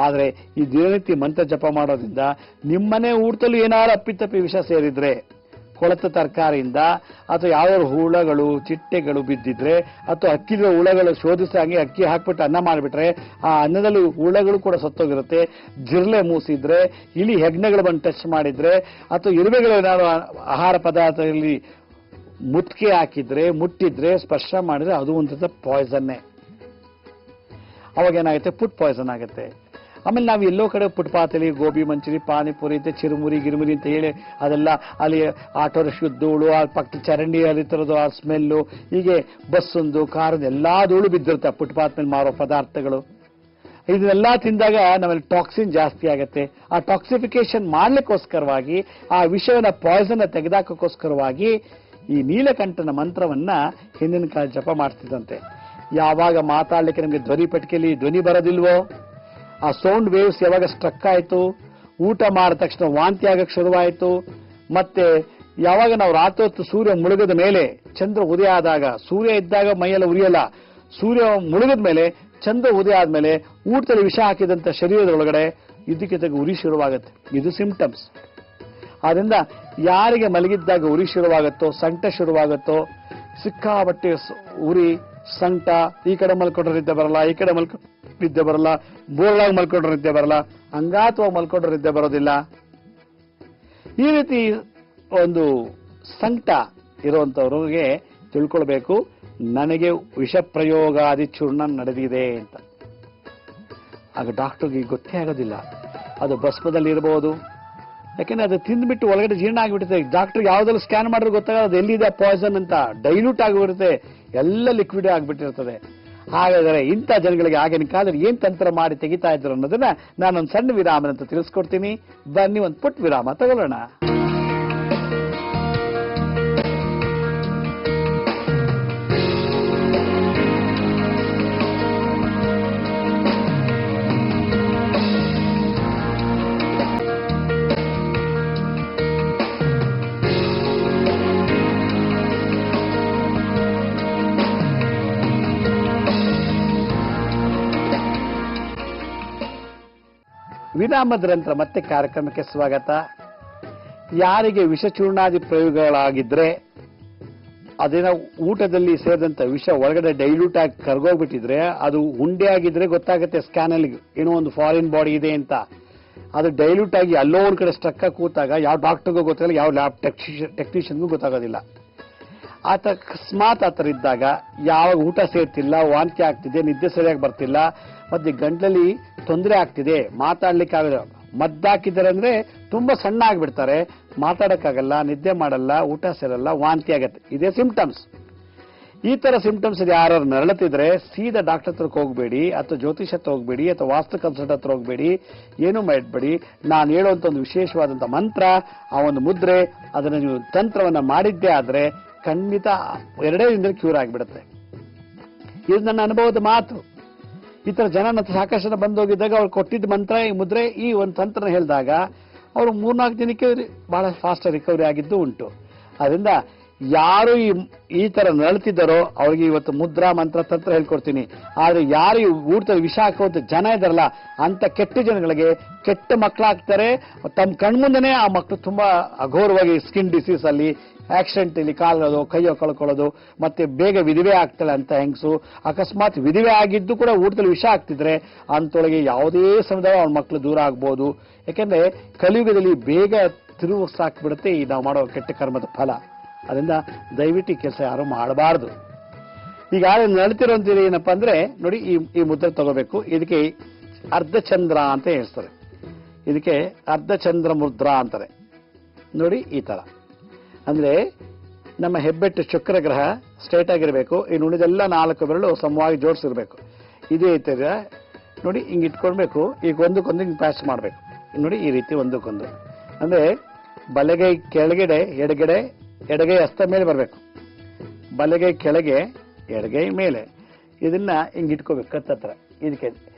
Speaker 1: ಆದ್ರೆ ಈ ದಿನನಿತ್ಯ ಮಂತ್ರ ಜಪ ಮಾಡೋದ್ರಿಂದ ನಿಮ್ಮನೆ ಊಟದಲ್ಲೂ ಏನಾದ್ರು ಅಪ್ಪಿತಪ್ಪಿ ವಿಷ ಸೇರಿದ್ರೆ, ಕೊಳೆತ ತರಕಾರಿಯಿಂದ ಅಥವಾ ಯಾವ ಹುಳಗಳು ಚಿಟ್ಟೆಗಳು ಬಿದ್ದಿದ್ರೆ ಅಥವಾ ಅಕ್ಕಿಲಿರೋ ಹುಳಗಳು ಶೋಧಿಸಿ ಹಂಗೆ ಅಕ್ಕಿ ಹಾಕ್ಬಿಟ್ಟು ಅನ್ನ ಮಾಡಿಬಿಟ್ರೆ ಆ ಅನ್ನದಲ್ಲಿ ಹುಳಗಳು ಕೂಡ ಸತ್ತೋಗಿರುತ್ತೆ. ಜಿರ್ಲೆ ಮೂಸಿದ್ರೆ, ಇಲಿ ಹೆಗ್ಣಗಳು ಬಂದು ಟಚ್ ಮಾಡಿದ್ರೆ ಅಥವಾ ಇರುವೆಗಳು ಏನಾದ್ರು ಆಹಾರ ಪದಾರ್ಥದಲ್ಲಿ ಮುತ್ತಿಗೆ ಹಾಕಿದ್ರೆ, ಮುಟ್ಟಿದ್ರೆ, ಸ್ಪರ್ಶ ಮಾಡಿದ್ರೆ ಅದು ಒಂದು ಪಾಯ್ಸನ್ನೇ. ಅವಾಗ ಏನಾಗುತ್ತೆ? ಫುಡ್ ಪಾಯ್ಸನ್ ಆಗುತ್ತೆ. ಆಮೇಲೆ ನಾವು ಎಲ್ಲೋ ಕಡೆ ಫುಟ್ಪಾತಲ್ಲಿ ಗೋಬಿ ಮಂಚೂರಿ, ಪಾನಿಪುರಿ ಅಂತ ಚಿರುಮುರಿ ಗಿರುಮುರಿ ಅಂತ ಹೇಳಿ ಅದೆಲ್ಲ ಅಲ್ಲಿ ಆಟೋ ರಿಕ್ಷಾ ಧೂಳು, ಆ ಪಕ್ಕ ಚರಂಡಿ ಹರಿತಿರೋದು, ಆ ಸ್ಮೆಲ್ಲು, ಹೀಗೆ ಬಸ್ಸೊಂದು ಕಾರದ್ದು ಎಲ್ಲಾ ಧೂಳು ಬಿದ್ದಿರುತ್ತೆ ಆ ಫುಟ್ಪಾತ್ ಮೇಲೆ ಮಾರೋ ಪದಾರ್ಥಗಳು. ಇದನ್ನೆಲ್ಲ ತಿಂದಾಗ ನಮ್ಮಲ್ಲಿ ಟಾಕ್ಸಿನ್ ಜಾಸ್ತಿ ಆಗುತ್ತೆ. ಆ ಟಾಕ್ಸಿಫಿಕೇಶನ್ ಮಾಡ್ಲಿಕ್ಕೋಸ್ಕರವಾಗಿ, ಆ ವಿಷಯವನ್ನ ಪಾಯ್ಸನ್ ತೆಗೆದಾಕೋಸ್ಕರವಾಗಿ ಈ ನೀಲಕಂಠನ ಮಂತ್ರವನ್ನ ಹಿಂದಿನ ಕಾಲ ಜಪ ಮಾಡ್ತಿದ್ದಂತೆ. ಯಾವಾಗ ಮಾತಾಡ್ಲಿಕ್ಕೆ ನಮಗೆ ಧ್ವನಿ ಪೆಟ್ಟಿಗೆಯಲ್ಲಿ ಧ್ವನಿ ಬರೋದಿಲ್ವೋ, ಆ ಸೌಂಡ್ ವೇವ್ಸ್ ಯಾವಾಗ ಸ್ಟ್ರಕ್ ಆಯ್ತು, ಊಟ ಮಾಡಿದ ತಕ್ಷಣ ವಾಂತಿ ಆಗಕ್ಕೆ ಶುರುವಾಯಿತು, ಮತ್ತೆ ಯಾವಾಗ ನಾವು ರಾತ್ರಿ ಹೊತ್ತು ಸೂರ್ಯ ಮುಳುಗದ ಮೇಲೆ ಚಂದ್ರ ಉದಯ ಆದಾಗ, ಸೂರ್ಯ ಇದ್ದಾಗ ಮೈಯೆಲ್ಲ ಉರಿಯಲ್ಲ, ಸೂರ್ಯ ಮುಳುಗದ ಮೇಲೆ ಚಂದ್ರ ಉದಯ ಆದ್ಮೇಲೆ ಊಟದಲ್ಲಿ ವಿಷ ಹಾಕಿದಂತ ಶರೀರದೊಳಗಡೆ ಇದಕ್ಕಿದ್ದಾಗ ಉರಿ ಶುರುವಾಗುತ್ತೆ. ಇದು ಸಿಂಪ್ಟಮ್ಸ್. ಆದ್ರಿಂದ ಯಾರಿಗೆ ಮಲಗಿದ್ದಾಗ ಉರಿ ಶುರುವಾಗುತ್ತೋ, ಸಂಕಟ ಶುರುವಾಗುತ್ತೋ, ಸಿಕ್ಕಾಬಟ್ಟೆ ಉರಿ, ಸಂಕಟ, ಈ ಕಡೆ ಮಲ್ಕೊಂಡ್ರೆ ನಿದ್ದೆ ಬರಲ್ಲ, ಈ ಕಡೆ ನಿದ್ದೆ ಬರಲ್ಲ, ಬೋರ್ಡಾಗಿ ಮಲ್ಕೊಂಡ್ರೆ ನಿದ್ದೆ ಬರಲ್ಲ, ಅಂಗಾತವಾಗಿ ಮಲ್ಕೊಂಡ್ರೆ ನಿದ್ದೆ ಬರೋದಿಲ್ಲ, ಈ ರೀತಿ ಒಂದು ಸಂಕಟ ಇರುವಂತವ್ರಿಗೆ ತಿಳ್ಕೊಳ್ಬೇಕು, ನನಗೆ ವಿಷ ಪ್ರಯೋಗಾದಿ ಚೂರ್ಣ ನಡೆದಿದೆ ಅಂತ. ಆಗ ಡಾಕ್ಟರ್ಗೆ ಗೊತ್ತೇ ಆಗೋದಿಲ್ಲ. ಅದು ಭಸ್ಮದಲ್ಲಿ ಇರಬಹುದು, ಯಾಕೆಂದ್ರೆ ಅದು ತಿಂದ್ಬಿಟ್ಟು ಒಳಗಡೆ ಜೀರ್ಣ ಆಗಿಬಿಡುತ್ತೆ. ಡಾಕ್ಟರ್ ಯಾವ್ದಾದ್ರು ಸ್ಕ್ಯಾನ್ ಮಾಡಿದ್ರೆ ಗೊತ್ತಾಗ ಅದು ಎಲ್ಲಿದೆ ಪಾಯ್ಸನ್ ಅಂತ, ಡೈಲ್ಯೂಟ್ ಆಗಿಬಿಡುತ್ತೆ, ಎಲ್ಲ ಲಿಕ್ವಿಡ್ ಆಗಿಬಿಟ್ಟಿರ್ತದೆ. ಹಾಗಾದರೆ ಇಂಥ ಜನಗಳಿಗೆ ಆಗಿನ ಕಾಲದಲ್ಲಿ ಏನ್ ತಂತ್ರ ಮಾಡಿ ತೆಗಿತಾ ಇದ್ರು ಅನ್ನೋದನ್ನ ನಾನೊಂದು ಸಣ್ಣ ವಿರಾಮ ಅಂತ ತಿಳಿಸ್ಕೊಡ್ತೀನಿ. ಬನ್ನಿ ಒಂದು ಪುಟ್ಟ ವಿರಾಮ ತಗೊಳ್ಳೋಣ. ವಿರಾಮದ ನಂತರ ಮತ್ತೆ ಕಾರ್ಯಕ್ರಮಕ್ಕೆ ಸ್ವಾಗತ. ಯಾರಿಗೆ ವಿಷಚೂರ್ಣಾದಿ ಪ್ರಯೋಗಗಳಾಗಿದ್ರೆ, ಅದೇನೋ ಊಟದಲ್ಲಿ ಸೇರಿದಂತ ವಿಷ ಒಳಗಡೆ ಡೈಲ್ಯೂಟ್ ಆಗಿ ಕರ್ಗೋಗ್ಬಿಟ್ಟಿದ್ರೆ, ಅದು ಉಂಡೆ ಆಗಿದ್ರೆ ಗೊತ್ತಾಗುತ್ತೆ ಸ್ಕ್ಯಾನಲ್ಲಿ ಏನೋ ಒಂದು ಫಾರಿನ್ ಬಾಡಿ ಇದೆ ಅಂತ. ಅದು ಡೈಲ್ಯೂಟ್ ಆಗಿ ಎಲ್ಲೋ ಒಂದ್ ಕಡೆ ಸ್ಟ್ರಕ್ ಆಗಿ ಕೂತಾಗ ಯಾವ ಡಾಕ್ಟರ್ಗೂ ಗೊತ್ತಾಗಲ್ಲ, ಯಾವ ಲ್ಯಾಬ್ ಟೆಕ್ನಿಷಿಯನ್ಗೂ ಗೊತ್ತಾಗೋದಿಲ್ಲ. ಅಕಸ್ಮಾತ್ ಆ ಥರ ಇದ್ದಾಗ ಯಾವಾಗ ಊಟ ಸೇರ್ತಿಲ್ಲ, ವಾಂತಿ ಆಗ್ತಿದೆ, ನಿದ್ದೆ ಸರಿಯಾಗಿ ಬರ್ತಿಲ್ಲ, ಮತ್ತೆ ಗಂಟ್ಲಲ್ಲಿ ತೊಂದರೆ ಆಗ್ತಿದೆ, ಮಾತಾಡ್ಲಿಕ್ಕೆ ಆಗಲ್ಲ, ಮದ್ದಾಕಿದ್ದಾರೆ ಅಂದ್ರೆ ತುಂಬಾ ಸಣ್ಣ ಆಗ್ಬಿಡ್ತಾರೆ, ಮಾತಾಡಕ್ಕಾಗಲ್ಲ, ನಿದ್ದೆ ಮಾಡಲ್ಲ, ಊಟ ಸೇರಲ್ಲ, ವಾಂತಿ ಆಗತ್ತೆ, ಇದೇ ಸಿಂಪ್ಟಮ್ಸ್. ಈ ತರ ಸಿಂಪ್ಟಮ್ಸ್ ಯಾರು ನರಳುತ್ತಿದ್ರೆ ಸೀದಾ ಡಾಕ್ಟರ್ ಹತ್ರಕ್ಕೆ ಹೋಗ್ಬೇಡಿ, ಅಥವಾ ಜ್ಯೋತಿಷ ಹತ್ರ ಹೋಗ್ಬೇಡಿ, ಅಥವಾ ವಾಸ್ತು ಕನ್ಸಲ್ಟ್ ಹತ್ರ ಹೋಗ್ಬೇಡಿ, ಏನು ಮಾಡಬೇಡಿ. ನಾನು ಹೇಳುವಂತ ಒಂದು ವಿಶೇಷವಾದಂತ ಮಂತ್ರ, ಆ ಒಂದು ಮುದ್ರೆ, ಅದನ್ನ ನೀವು ತಂತ್ರವನ್ನ ಮಾಡಿದ್ದೇ ಆದ್ರೆ ಖಂಡಿತ 2 ದಿನದಲ್ಲಿ ಕ್ಯೂರ್ ಆಗಿಬಿಡುತ್ತೆ. ಇದು ನನ್ನ ಅನುಭವದ ಮಾತು. ಈ ತರ ಜನ ಸಾಕಷ್ಟು ಜನ ಬಂದೋಗಿದ್ದಾಗ ಅವ್ರು ಕೊಟ್ಟಿದ್ದ ಮಂತ್ರ, ಈ ಮುದ್ರೆ, ಈ ಒಂದು ತಂತ್ರನ ಹೇಳಿದಾಗ ಅವರು 3-4 ದಿನಕ್ಕೆ ಬಹಳ ಫಾಸ್ಟ್ ರಿಕವರಿ ಆಗಿದ್ದು ಉಂಟು. ಅದರಿಂದ ಯಾರು ಈ ತರ ನರಳುತ್ತಿದ್ದಾರೋ ಅವ್ರಿಗೆ ಇವತ್ತು ಮುದ್ರಾ ಮಂತ್ರ ತಂತ್ರ ಹೇಳ್ಕೊಡ್ತೀನಿ. ಆದ್ರೆ ಯಾರು ಈ ಊಟದಲ್ಲಿ ವಿಷ ಹಾಕುವಂತ ಜನ ಇದಾರಲ್ಲ, ಅಂತ ಕೆಟ್ಟ ಜನಗಳಿಗೆ ಕೆಟ್ಟ ಮಕ್ಕಳಾಗ್ತಾರೆ. ತಮ್ಮ ಕಣ್ಮುಂದನೆ ಆ ಮಕ್ಕಳು ತುಂಬಾ ಅಘೋರವಾಗಿ ಸ್ಕಿನ್ ಡಿಸೀಸ್ ಅಲ್ಲಿ, ಆಕ್ಸಿಡೆಂಟ್ ಇಲ್ಲಿ ಕಾಲೋದು, ಕೈಯೋ ಕಳ್ಕೊಳ್ಳೋದು, ಮತ್ತೆ ಬೇಗ ವಿಧವೆ ಆಗ್ತಾಳೆ ಅಂತ ಹೆಂಗಸು. ಅಕಸ್ಮಾತ್ ವಿಧವೆ ಆಗಿದ್ದು ಕೂಡ ಊಟದಲ್ಲಿ ವಿಷ ಆಗ್ತಿದ್ರೆ ಅಂತೊಳಗೆ ಯಾವುದೇ ಸಮುದಾಯ ಅವ್ರ ಮಕ್ಕಳು ದೂರ ಆಗ್ಬೋದು. ಯಾಕೆಂದ್ರೆ ಕಲಿಯುಗದಲ್ಲಿ ಬೇಗ ತಿರುವು ಸಾಕ್ಬಿಡುತ್ತೆ ಈ ನಾವು ಮಾಡೋ ಕೆಟ್ಟ ಕರ್ಮದ ಫಲ. ಅದರಿಂದ ದಯವಿಟ್ಟು ಈ ಕೆಲಸ ಯಾರು ಮಾಡಬಾರ್ದು. ಈಗ ನಡೀತಿರೋಂತೀರಿ ಏನಪ್ಪಾ ಅಂದ್ರೆ ನೋಡಿ, ಈ ಮುದ್ರೆ ತಗೋಬೇಕು. ಇದಕ್ಕೆ ಅರ್ಧಚಂದ್ರ ಅಂತ ಹೇಳ್ತಾರೆ, ಇದಕ್ಕೆ ಅರ್ಧಚಂದ್ರ ಮುದ್ರಾ ಅಂತಾರೆ. ನೋಡಿ ಈ ತರ ಅಂದ್ರೆ ನಮ್ಮ ಹೆಬ್ಬೆಟ್ಟು ಶುಕ್ರ ಗ್ರಹ ಸ್ಟ್ರೈಟ್ ಆಗಿರ್ಬೇಕು, ಇನ್ನು ಉಳಿದೆಲ್ಲ 4 ಬೆರಳು ಸಮವಾಗಿ ಜೋಡಿಸಿರ್ಬೇಕು. ಇದೇ ತರ ನೋಡಿ ಹಿಂಗ್ ಇಟ್ಕೊಳ್ಬೇಕು. ಈಗ ಒಂದಕ್ಕೊಂದು ಹಿಂಗ್ ಪ್ಯಾಚ್ ಮಾಡ್ಬೇಕು. ನೋಡಿ ಈ ರೀತಿ ಒಂದಕ್ಕೊಂದು, ಅಂದ್ರೆ ಬಲಗೈ ಕೆಳಗಡೆ, ಎಡಗೈ ಹಸ್ತ ಮೇಲೆ ಬರ್ಬೇಕು, ಬಲಗೈ ಕೆಳಗೆ, ಎಡಗೈ ಮೇಲೆ. ಇದನ್ನ ಹಿಂಗ್ ಇಟ್ಕೋಬೇಕು ಕತ್ತತ್ರ. ಇದಕ್ಕೆ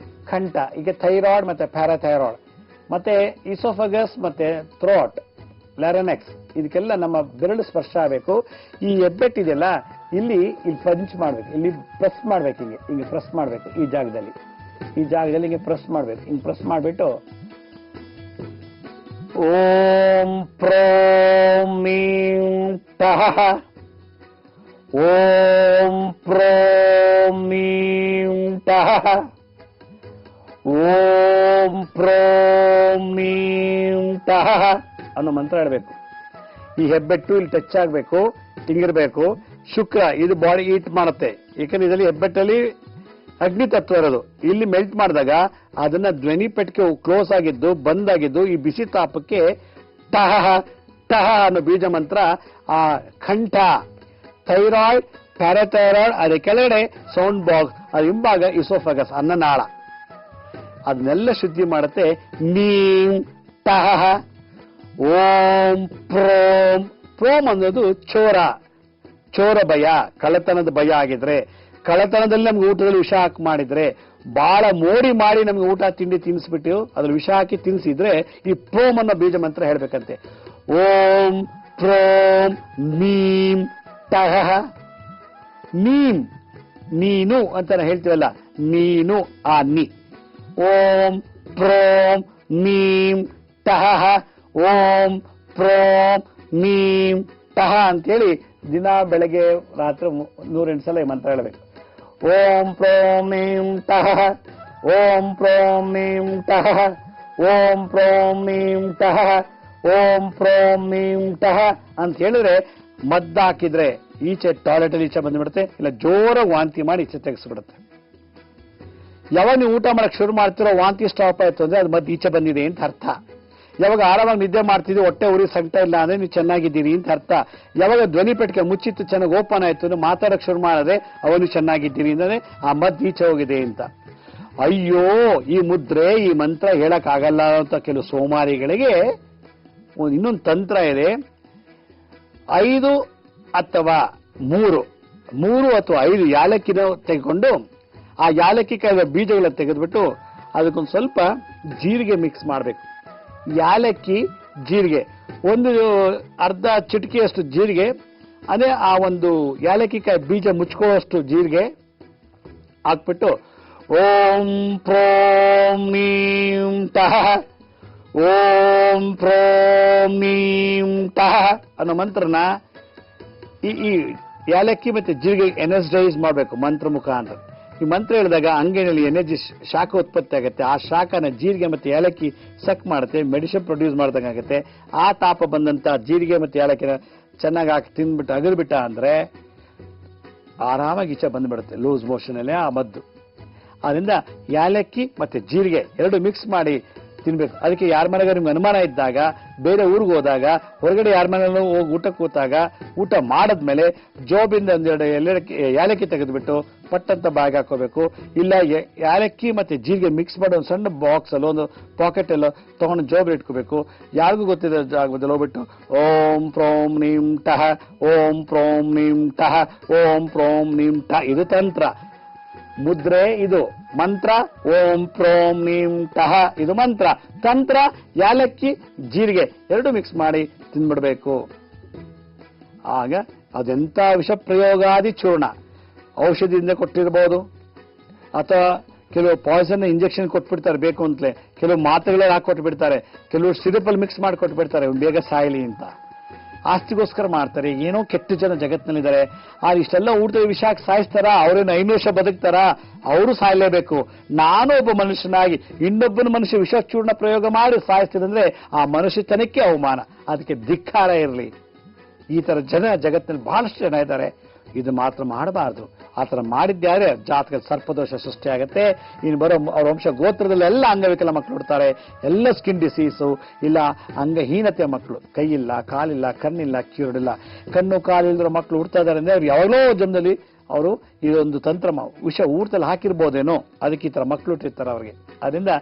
Speaker 1: ಕಂಠ, ಈಗ ಥೈರಾಯ್ಡ್ ಮತ್ತೆ ಪ್ಯಾರಾಥೈರಾಯ್ಡ್, ಮತ್ತೆ ಇಸೋಫಗಸ್ ಮತ್ತೆ ಥ್ರೋಟ್, ಲ್ಯಾರನೆಕ್ಸ್, ಇದಕ್ಕೆಲ್ಲ ನಮ್ಮ ಬೆರಳು ಸ್ಪರ್ಶ ಆಗಬೇಕು. ಈ ಹೆಬ್ಬೆಟ್ಟಿದೆಯಲ್ಲ, ಇಲ್ಲಿ ಪಂಚ್ ಮಾಡ್ಬೇಕು, ಇಲ್ಲಿ ಪ್ರೆಸ್ ಮಾಡ್ಬೇಕು, ಹಿಂಗೆ ಪ್ರೆಸ್ ಮಾಡ್ಬೇಕು. ಈ ಜಾಗದಲ್ಲಿ ಹಿಂಗೆ ಪ್ರೆಸ್ ಮಾಡ್ಬೇಕು. ಹಿಂಗೆ ಪ್ರೆಸ್ ಮಾಡ್ಬಿಟ್ಟು ಓಂ ಪ್ರೋಂ ಮೀಂ ಟಃ, ಓಂ ಪ್ರೋಂ ಮೀಂ ಟಃ, ಓಂ ಪ್ರೋಂ ಮೀಂ ಟಃ ಅನ್ನೋ ಮಂತ್ರ ಹೇಳಬೇಕು. ಈ ಹೆಬ್ಬೆಟ್ಟು ಇಲ್ಲಿ ಟಚ್ ಆಗಬೇಕು, ಹಿಂಗಿರ್ಬೇಕು. ಶುಕ್ರ ಇದು ಬಾಡಿ ಹೀಟ್ ಮಾಡುತ್ತೆ, ಏಕೆಂದ್ರೆ ಇದರಲ್ಲಿ ಹೆಬ್ಬೆಟ್ಟಲ್ಲಿ ಅಗ್ನಿ ತತ್ವ ಇರೋದು. ಇಲ್ಲಿ ಮೆಲ್ಟ್ ಮಾಡಿದಾಗ ಅದನ್ನ ಧ್ವನಿ ಪೆಟ್ಟಿಗೆ ಕ್ಲೋಸ್ ಆಗಿದ್ದು ಬಂದಾಗಿದ್ದು ಈ ಬಿಸಿ ತಾಪಕ್ಕೆ ಟಹ ಟಹ ಅನ್ನೋ ಬೀಜ ಮಂತ್ರ ಆ ಕಂಠ, ಥೈರಾಯ್ಡ್, ಪ್ಯಾರಾಥೈರಾಯ್ಡ್, ಅದ್ರ ಕೆಳಗಡೆ ಸೌಂಡ್ ಬಾಕ್ಸ್, ಅದು ಹಿಂಭಾಗ ಇಸೋಫಗಸ್ ಅನ್ನನಾಳ, ಅದನ್ನೆಲ್ಲ ಶುದ್ಧಿ ಮಾಡುತ್ತೆ. ನೀಂ ಟಹ ಓಂ ಪ್ರೋಂ. ಪ್ರೋಂ ಅನ್ನೋದು ಚೋರ ಭಯ, ಕಳ್ಳತನದ ಭಯ ಆಗಿದ್ರೆ, ಕಳ್ಳತನದಲ್ಲಿ ನಮ್ಗೆ ಊಟದಲ್ಲಿ ವಿಷ ಹಾಕಿ ಮಾಡಿದ್ರೆ, ಬಹಳ ಮೋಡಿ ಮಾಡಿ ನಮ್ಗೆ ಊಟ ತಿಂಡಿ ತಿನ್ನಿಸ್ಬಿಟ್ಟು ಅದ್ರ ವಿಷ ಹಾಕಿ ತಿನ್ಸಿದ್ರೆ ಈ ಪ್ರೋಂ ಅನ್ನೋ ಬೀಜ ಮಂತ್ರ ಹೇಳ್ಬೇಕಂತೆ. ಓಂ ಪ್ರೋಂ ನೀಂ ಟಹ. ನೀಂ ನೀನು ಅಂತ ಹೇಳ್ತೀವಲ್ಲ, ನೀನು ಆ ನೀ. ಓಂ ಪ್ರೋಂ ನೀಂ ಟಹ, ಓಂ ಪ್ರೋಂ ನೀಂ ಟಹ ಅಂತೇಳಿ ದಿನ ಬೆಳಗ್ಗೆ ರಾತ್ರಿ 108 ಸಲ ಈ ಮಂತ್ರ ಹೇಳಬೇಕು. ಓಂ ಪ್ರೋಂ ನೀಂ ಟಹ, ಓಂ ಪ್ರೋಂ ನೀಂ ಟಹ, ಓಂ ಪ್ರೋಂ ನೀಂ ಟಹ, ಓಂ ಪ್ರೋಂ ನೀಂ ಟಹ ಅಂತ ಹೇಳಿದ್ರೆ ಮದ್ದು ಹಾಕಿದ್ರೆ ಈಚೆ ಟಾಯ್ಲೆಟ್ ಅಲ್ಲಿ ಈಚೆ ಬಂದ್ಬಿಡುತ್ತೆ, ಇಲ್ಲ ಜೋರಾಗಿ ವಾಂತಿ ಮಾಡಿ ಈಚೆ ತೆಗೆಸ್ಬಿಡುತ್ತೆ. ಯಾವಾಗ ನೀವು ಊಟ ಮಾಡಕ್ ಶುರು ಮಾಡ್ತಿರೋ ವಾಂತಿ ಸ್ಟಾಪ್ ಆಯ್ತು ಅಂದ್ರೆ ಅದು ಮದ್ದು ಈಚೆ ಬಂದಿದೆ ಅಂತ ಅರ್ಥ. ಯಾವಾಗ ಆರಾಮಾಗಿ ನಿದ್ದೆ ಮಾಡ್ತಿದ್ದೀವಿ, ಹೊಟ್ಟೆ ಉರಿ ಸಂಕಟ ಇಲ್ಲ ಅಂದ್ರೆ ನೀವು ಚೆನ್ನಾಗಿದ್ದೀರಿ ಅಂತ ಅರ್ಥ. ಯಾವಾಗ ಧ್ವನಿ ಪೆಟ್ಟಿಗೆ ಮುಚ್ಚಿತ್ತು ಚೆನ್ನಾಗಿ ಓಪನ್ ಆಯ್ತು ಅಂದ್ರೆ ಮಾತಾಡಕ್ ಶುರು ಮಾಡಿದ್ರೆ ಅವನು ಚೆನ್ನಾಗಿದ್ದೀನಿ ಅಂದ್ರೆ ಆ ಮದ್ದು ಈಚೆ ಹೋಗಿದೆ ಅಂತ. ಅಯ್ಯೋ ಈ ಮುದ್ರೆ ಈ ಮಂತ್ರ ಹೇಳಕ್ ಆಗಲ್ಲ ಅಂತ ಕೆಲವು ಸೋಮಾರಿಗಳಿಗೆ ಇನ್ನೊಂದು ತಂತ್ರ ಇದೆ. 5 ಅಥವಾ 3 ಅಥವಾ 5 ಯಾಲಕ್ಕಿನ ತೆಗೆದುಕೊಂಡು ಆ ಯಾಲಕ್ಕಿ ಕಾಯಿದ ಬೀಜಗಳ ತೆಗೆದ್ಬಿಟ್ಟು ಅದಕ್ಕೊಂದು ಸ್ವಲ್ಪ ಜೀರಿಗೆ ಮಿಕ್ಸ್ ಮಾಡಬೇಕು. ಯಾಲಕ್ಕಿ, ಜೀರಿಗೆ, ಒಂದು ಅರ್ಧ ಚಿಟಿಕೆಯಷ್ಟು ಜೀರಿಗೆ, ಅದೇ ಆ ಒಂದು ಯಾಲಕ್ಕಿ ಕಾಯಿ ಬೀಜ ಮುಚ್ಕೊಳ್ಳೋಷ್ಟು ಜೀರಿಗೆ ಹಾಕ್ಬಿಟ್ಟು ಓಂ ಪ್ರೋಂ ನೀಂ ಟಹ, ಓಂ ಪ್ರೋಂ ನೀಂ ಟಹ ಅನ್ನೋ ಮಂತ್ರನ ಈ ಯಾಲಕ್ಕಿ ಮತ್ತೆ ಜೀರಿಗೆ ಎನರ್ಜೈಸ್ ಮಾಡಬೇಕು ಮಂತ್ರ ಮುಖಾಂತರ. ಈ ಮಂತ್ರ ಹೇಳಿದಾಗ ಅಂಗೈನಲ್ಲಿ ಎನರ್ಜಿ ಶಾಖ ಉತ್ಪತ್ತಿ ಆಗುತ್ತೆ. ಆ ಶಾಖನ ಜೀರಿಗೆ ಮತ್ತೆ ಏಲಕ್ಕಿ ಸಕ್ ಮಾಡುತ್ತೆ, ಮೆಡಿಸಿನ್ ಪ್ರೊಡ್ಯೂಸ್ ಮಾಡ್ದಂಗಾಗುತ್ತೆ. ಆ ತಾಪ ಬಂದಂತ ಜೀರಿಗೆ ಮತ್ತೆ ಏಲಕ್ಕಿನ ಚೆನ್ನಾಗಿ ಹಾಕಿ ತಿಂದ್ಬಿಟ್ಟು ಅಗಲ್ಬಿಟ್ಟ ಅಂದ್ರೆ ಆರಾಮಾಗಿ ಈಚೆ ಬಂದ್ಬಿಡುತ್ತೆ ಲೂಸ್ ಮೋಷನ್ ಅಲ್ಲೇ ಆ ಮದ್ದು. ಅದರಿಂದ ಏಲಕ್ಕಿ ಮತ್ತೆ ಜೀರಿಗೆ 2 ಮಿಕ್ಸ್ ಮಾಡಿ ತಿನ್ಬೇಕು. ಅದಕ್ಕೆ ಯಾರ ಮನೆಗೆ ನಿಮ್ಗೆ ಅನುಮಾನ ಇದ್ದಾಗ, ಬೇರೆ ಊರಿಗೆ ಹೋದಾಗ, ಹೊರಗಡೆ ಯಾರ ಮನೆಯಲ್ಲೂ ಹೋಗಿ ಊಟ ಕೂತಾಗ, ಊಟ ಮಾಡಿದ್ಮೇಲೆ ಜೋಬಿಂದ 2 ಏಲಕ್ಕಿ ತೆಗೆದುಬಿಟ್ಟು ಪಟ್ಟಂತ ಬಾಯಿಗೆ ಹಾಕೋಬೇಕು. ಇಲ್ಲ ಏಲಕ್ಕಿ ಮತ್ತೆ ಜೀರಿಗೆ ಮಿಕ್ಸ್ ಮಾಡಿ ಒಂದು ಸಣ್ಣ ಬಾಕ್ಸ್ ಅಲ್ಲೋ ಒಂದು ಪಾಕೆಟ್ ಎಲ್ಲೋ ತಗೊಂಡು ಜೋಬಲ್ಲಿ ಇಟ್ಕೋಬೇಕು. ಯಾರಿಗೂ ಗೊತ್ತಿದೆ ಜಾಗದಲ್ಲಿ ಹೋಗ್ಬಿಟ್ಟು ಓಂ ಪ್ರೋಂ ನೀಂ ಟಹ, ಓಂ ಪ್ರೋಂ ನೀಂ ಟಹ, ಓಂ ಪ್ರೋಂ ನೀಂ ಟಹ. ಇದು ತಂತ್ರ. ಮುದ್ರೆ ಇದು ಮಂತ್ರ. ಓಂ ಪ್ರೋಂ ನೀಂ ಟಹ ಇದು ಮಂತ್ರ. ತಂತ್ರ ಯಾಲಕ್ಕಿ ಜೀರಿಗೆ 2 ಮಿಕ್ಸ್ ಮಾಡಿ ತಿಂದ್ಬಿಡ್ಬೇಕು. ಆಗ ಅದೆಂತ ವಿಷ ಪ್ರಯೋಗಾದಿ ಚೂರ್ಣ, ಔಷಧಿಯಿಂದ ಕೊಟ್ಟಿರ್ಬೋದು, ಅಥವಾ ಕೆಲವು ಪಾಯ್ಸನ್ ಇಂಜೆಕ್ಷನ್ ಕೊಟ್ಬಿಡ್ತಾರೆ ಬೇಕು ಅಂತಲೇ, ಕೆಲವು ಮಾತ್ರೆಗಳಲ್ಲಿ ಹಾಕೊಟ್ಬಿಡ್ತಾರೆ, ಕೆಲವು ಸಿರಪಲ್ಲಿ ಮಿಕ್ಸ್ ಮಾಡಿ ಕೊಟ್ಬಿಡ್ತಾರೆ ಬೇಗ ಸಾಯಲಿ ಅಂತ. ಆಸ್ತಿಗೋಸ್ಕರ ಮಾಡ್ತಾರೆ. ಏನೋ ಕೆಟ್ಟ ಜನ ಜಗತ್ತಿನಲ್ಲಿದ್ದಾರೆ. ಇಷ್ಟೆಲ್ಲ ಊಟದ ವಿಷ ಸಾಯಿಸ್ತಾರ? ಅವ್ರೇನು 5 ವರ್ಷ ಬದುಕ್ತಾರ? ಅವರು ಸಾಯಲೇಬೇಕು. ನಾನು ಒಬ್ಬ ಮನುಷ್ಯನಾಗಿ ಇನ್ನೊಬ್ಬನ ಮನುಷ್ಯ ವಿಷ ಚೂರ್ಣ ಪ್ರಯೋಗ ಮಾಡಿ ಸಾಯಿಸ್ತಿದ್ರೆ ಆ ಮನುಷ್ಯತನಕ್ಕೆ ಅವಮಾನ. ಅದಕ್ಕೆ ಧಿಕ್ಕಾರ ಇರಲಿ. ಈ ತರ ಜನ ಜಗತ್ತಿನಲ್ಲಿ ಬಹಳಷ್ಟು ಜನ ಇದ್ದಾರೆ. ಇದು ಮಾತ್ರ ಮಾಡಬಾರ್ದು. ಆ ತರ ಮಾಡಿದ್ಯಾರೆ ಜಾತಕ ಸರ್ಪದೋಷ ಸೃಷ್ಟಿಯಾಗತ್ತೆ. ಇನ್ನು ಬರೋ ಅವ್ರ ವಂಶ ಗೋತ್ರದಲ್ಲಿ ಎಲ್ಲ ಅಂಗವಿಕಲ ಮಕ್ಕಳು ಹುಡ್ತಾರೆ, ಎಲ್ಲ ಸ್ಕಿನ್ ಡಿಸೀಸು, ಇಲ್ಲ ಅಂಗಹೀನತೆ ಮಕ್ಕಳು, ಕೈ ಇಲ್ಲ, ಕಾಲಿಲ್ಲ, ಕಣ್ಣಿಲ್ಲ, ಕಿರುಡಿಲ್ಲ, ಕಣ್ಣು ಕಾಲಿಲ್ಲದ ಮಕ್ಕಳು ಹುಡ್ತಾ ಇದ್ದಾರೆ ಅಂದ್ರೆ ಅವ್ರು ಯಾವಾಗಲೋ ಜನ್ಮದಲ್ಲಿ ಅವರು ಇದೊಂದು ತಂತ್ರ ವಿಷ ಊಟದಲ್ಲಿ ಹಾಕಿರ್ಬೋದೇನೋ, ಅದಕ್ಕೆ ಈ ತರ ಮಕ್ಕಳು ಹುಟ್ಟಿರ್ತಾರೆ ಅವ್ರಿಗೆ. ಅದರಿಂದ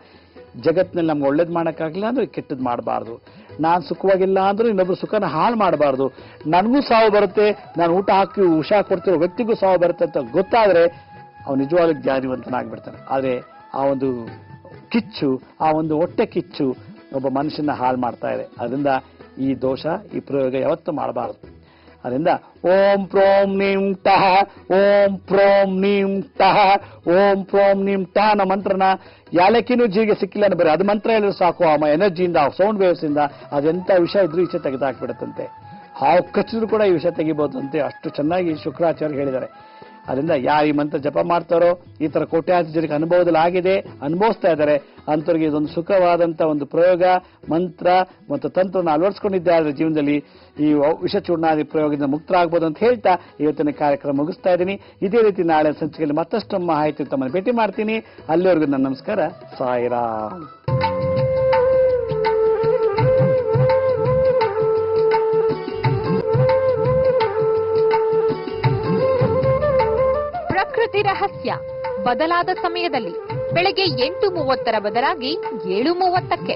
Speaker 1: ಜಗತ್ತಿನಲ್ಲಿ ನಮ್ಗೆ ಒಳ್ಳೇದು ಮಾಡೋಕ್ಕಾಗಲಿಲ್ಲ ಅಂದ್ರೆ ಕೆಟ್ಟದ್ದು ಮಾಡಬಾರ್ದು. ನಾನು ಸುಖವಾಗಿಲ್ಲ ಅಂದ್ರೆ ಇನ್ನೊಬ್ರು ಸುಖನ ಹಾಳು ಮಾಡಬಾರ್ದು. ನನಗೂ ಸಾವು ಬರುತ್ತೆ, ನಾನು ಊಟ ಹಾಕಿ ವಿಷ ಕೊಡ್ತಿರೋ ವ್ಯಕ್ತಿಗೂ ಸಾವು ಬರುತ್ತೆ ಅಂತ ಗೊತ್ತಾದ್ರೆ ಅವನು ನಿಜವಾಗ್ಲೂ ಜ್ಞಾನಿವಂತನಾಗ್ಬಿಡ್ತಾನೆ. ಆದರೆ ಆ ಒಂದು ಕಿಚ್ಚು, ಆ ಒಂದು ಹೊಟ್ಟೆ ಕಿಚ್ಚು ಒಬ್ಬ ಮನುಷ್ಯನ ಹಾಳು ಮಾಡ್ತಾ ಇದೆ. ಅದರಿಂದ ಈ ದೋಷ, ಈ ಪ್ರಯೋಗ ಯಾವತ್ತೂ ಮಾಡಬಾರದು. ಅದರಿಂದ ಓಂ ಪ್ರೋಂ ನೀಂ ಟಹ, ಓಂ ಪ್ರೋಂ ನೀಂ ಟಹ, ಓಂ ಪ್ರೋಂ ನೀಂ ಟಹ ಅನ್ನೋ ಮಂತ್ರನ ಯಾಲಕ್ಕಿನೂ ಜೀರಿಗೆ ಸಿಕ್ಕಿಲ್ಲ ಅಂದ್ರೆ ಬರೀ ಅದು ಮಂತ್ರ ಹೇಳಿದ್ರೆ ಸಾಕು. ಆ ಎನರ್ಜಿಯಿಂದ, ಆ ಸೌಂಡ್ ವೇವ್ಸ್ ಇಂದ ಅದೆಂತ ವಿಷಯ ಇದ್ರೂ ಈಚೆ ತೆಗೆದಾಕ್ಬಿಡುತ್ತಂತೆ. ಹಾವು ಕಚ್ಚಿದ್ರು ಕೂಡ ಈ ವಿಷಯ ತೆಗಿಬಹುದು ಅಂತೆ. ಅಷ್ಟು ಚೆನ್ನಾಗಿ ಶುಕ್ರಾಚಾರ್ಯ ಹೇಳಿದ್ದಾರೆ. ಅದರಿಂದ ಯಾರು ಈ ಮಂತ್ರ ಜಪ ಮಾಡ್ತಾರೋ, ಈ ತರ ಕೋಟ್ಯಾಂತರ ಜನಕ್ಕೆ ಅನುಭವದಲ್ಲಿ ಆಗಿದೆ, ಅನುಭವಿಸ್ತಾ ಇದ್ದಾರೆ, ಅಂಥವ್ರಿಗೆ ಇದೊಂದು ಸುಖವಾದಂತ ಒಂದು ಪ್ರಯೋಗ, ಮಂತ್ರ ಮತ್ತು ತಂತ್ರವನ್ನು ಅಳವಡಿಸಿಕೊಂಡಿದ್ದಾರೆ ಜೀವನದಲ್ಲಿ ಈ ವಿಷಚೂರ್ಣಾದಿ ಪ್ರಯೋಗದಿಂದ ಮುಕ್ತರಾಗಬಹುದು ಅಂತ ಹೇಳ್ತಾ ಇವತ್ತಿನ ಕಾರ್ಯಕ್ರಮ ಮುಗಿಸ್ತಾ ಇದ್ದೀನಿ. ಇದೇ ರೀತಿ ನಾಳೆ ಸಂಚಿಕೆಯಲ್ಲಿ ಮತ್ತಷ್ಟು ಮಾಹಿತಿ ತಮ್ಮನ್ನು ಭೇಟಿ ಮಾಡ್ತೀನಿ. ಅಲ್ಲಿವರೆಗೂ ನನ್ನ ನಮಸ್ಕಾರ. ಸಾಯಿರಾಮ್.
Speaker 2: ಪ್ರಕೃತಿ ರಹಸ್ಯ ಬದಲಾದ ಸಮಯದಲ್ಲಿ ಬೆಳಗ್ಗೆ 8:30 ಬದಲಾಗಿ 7:30ಕ್ಕೆ.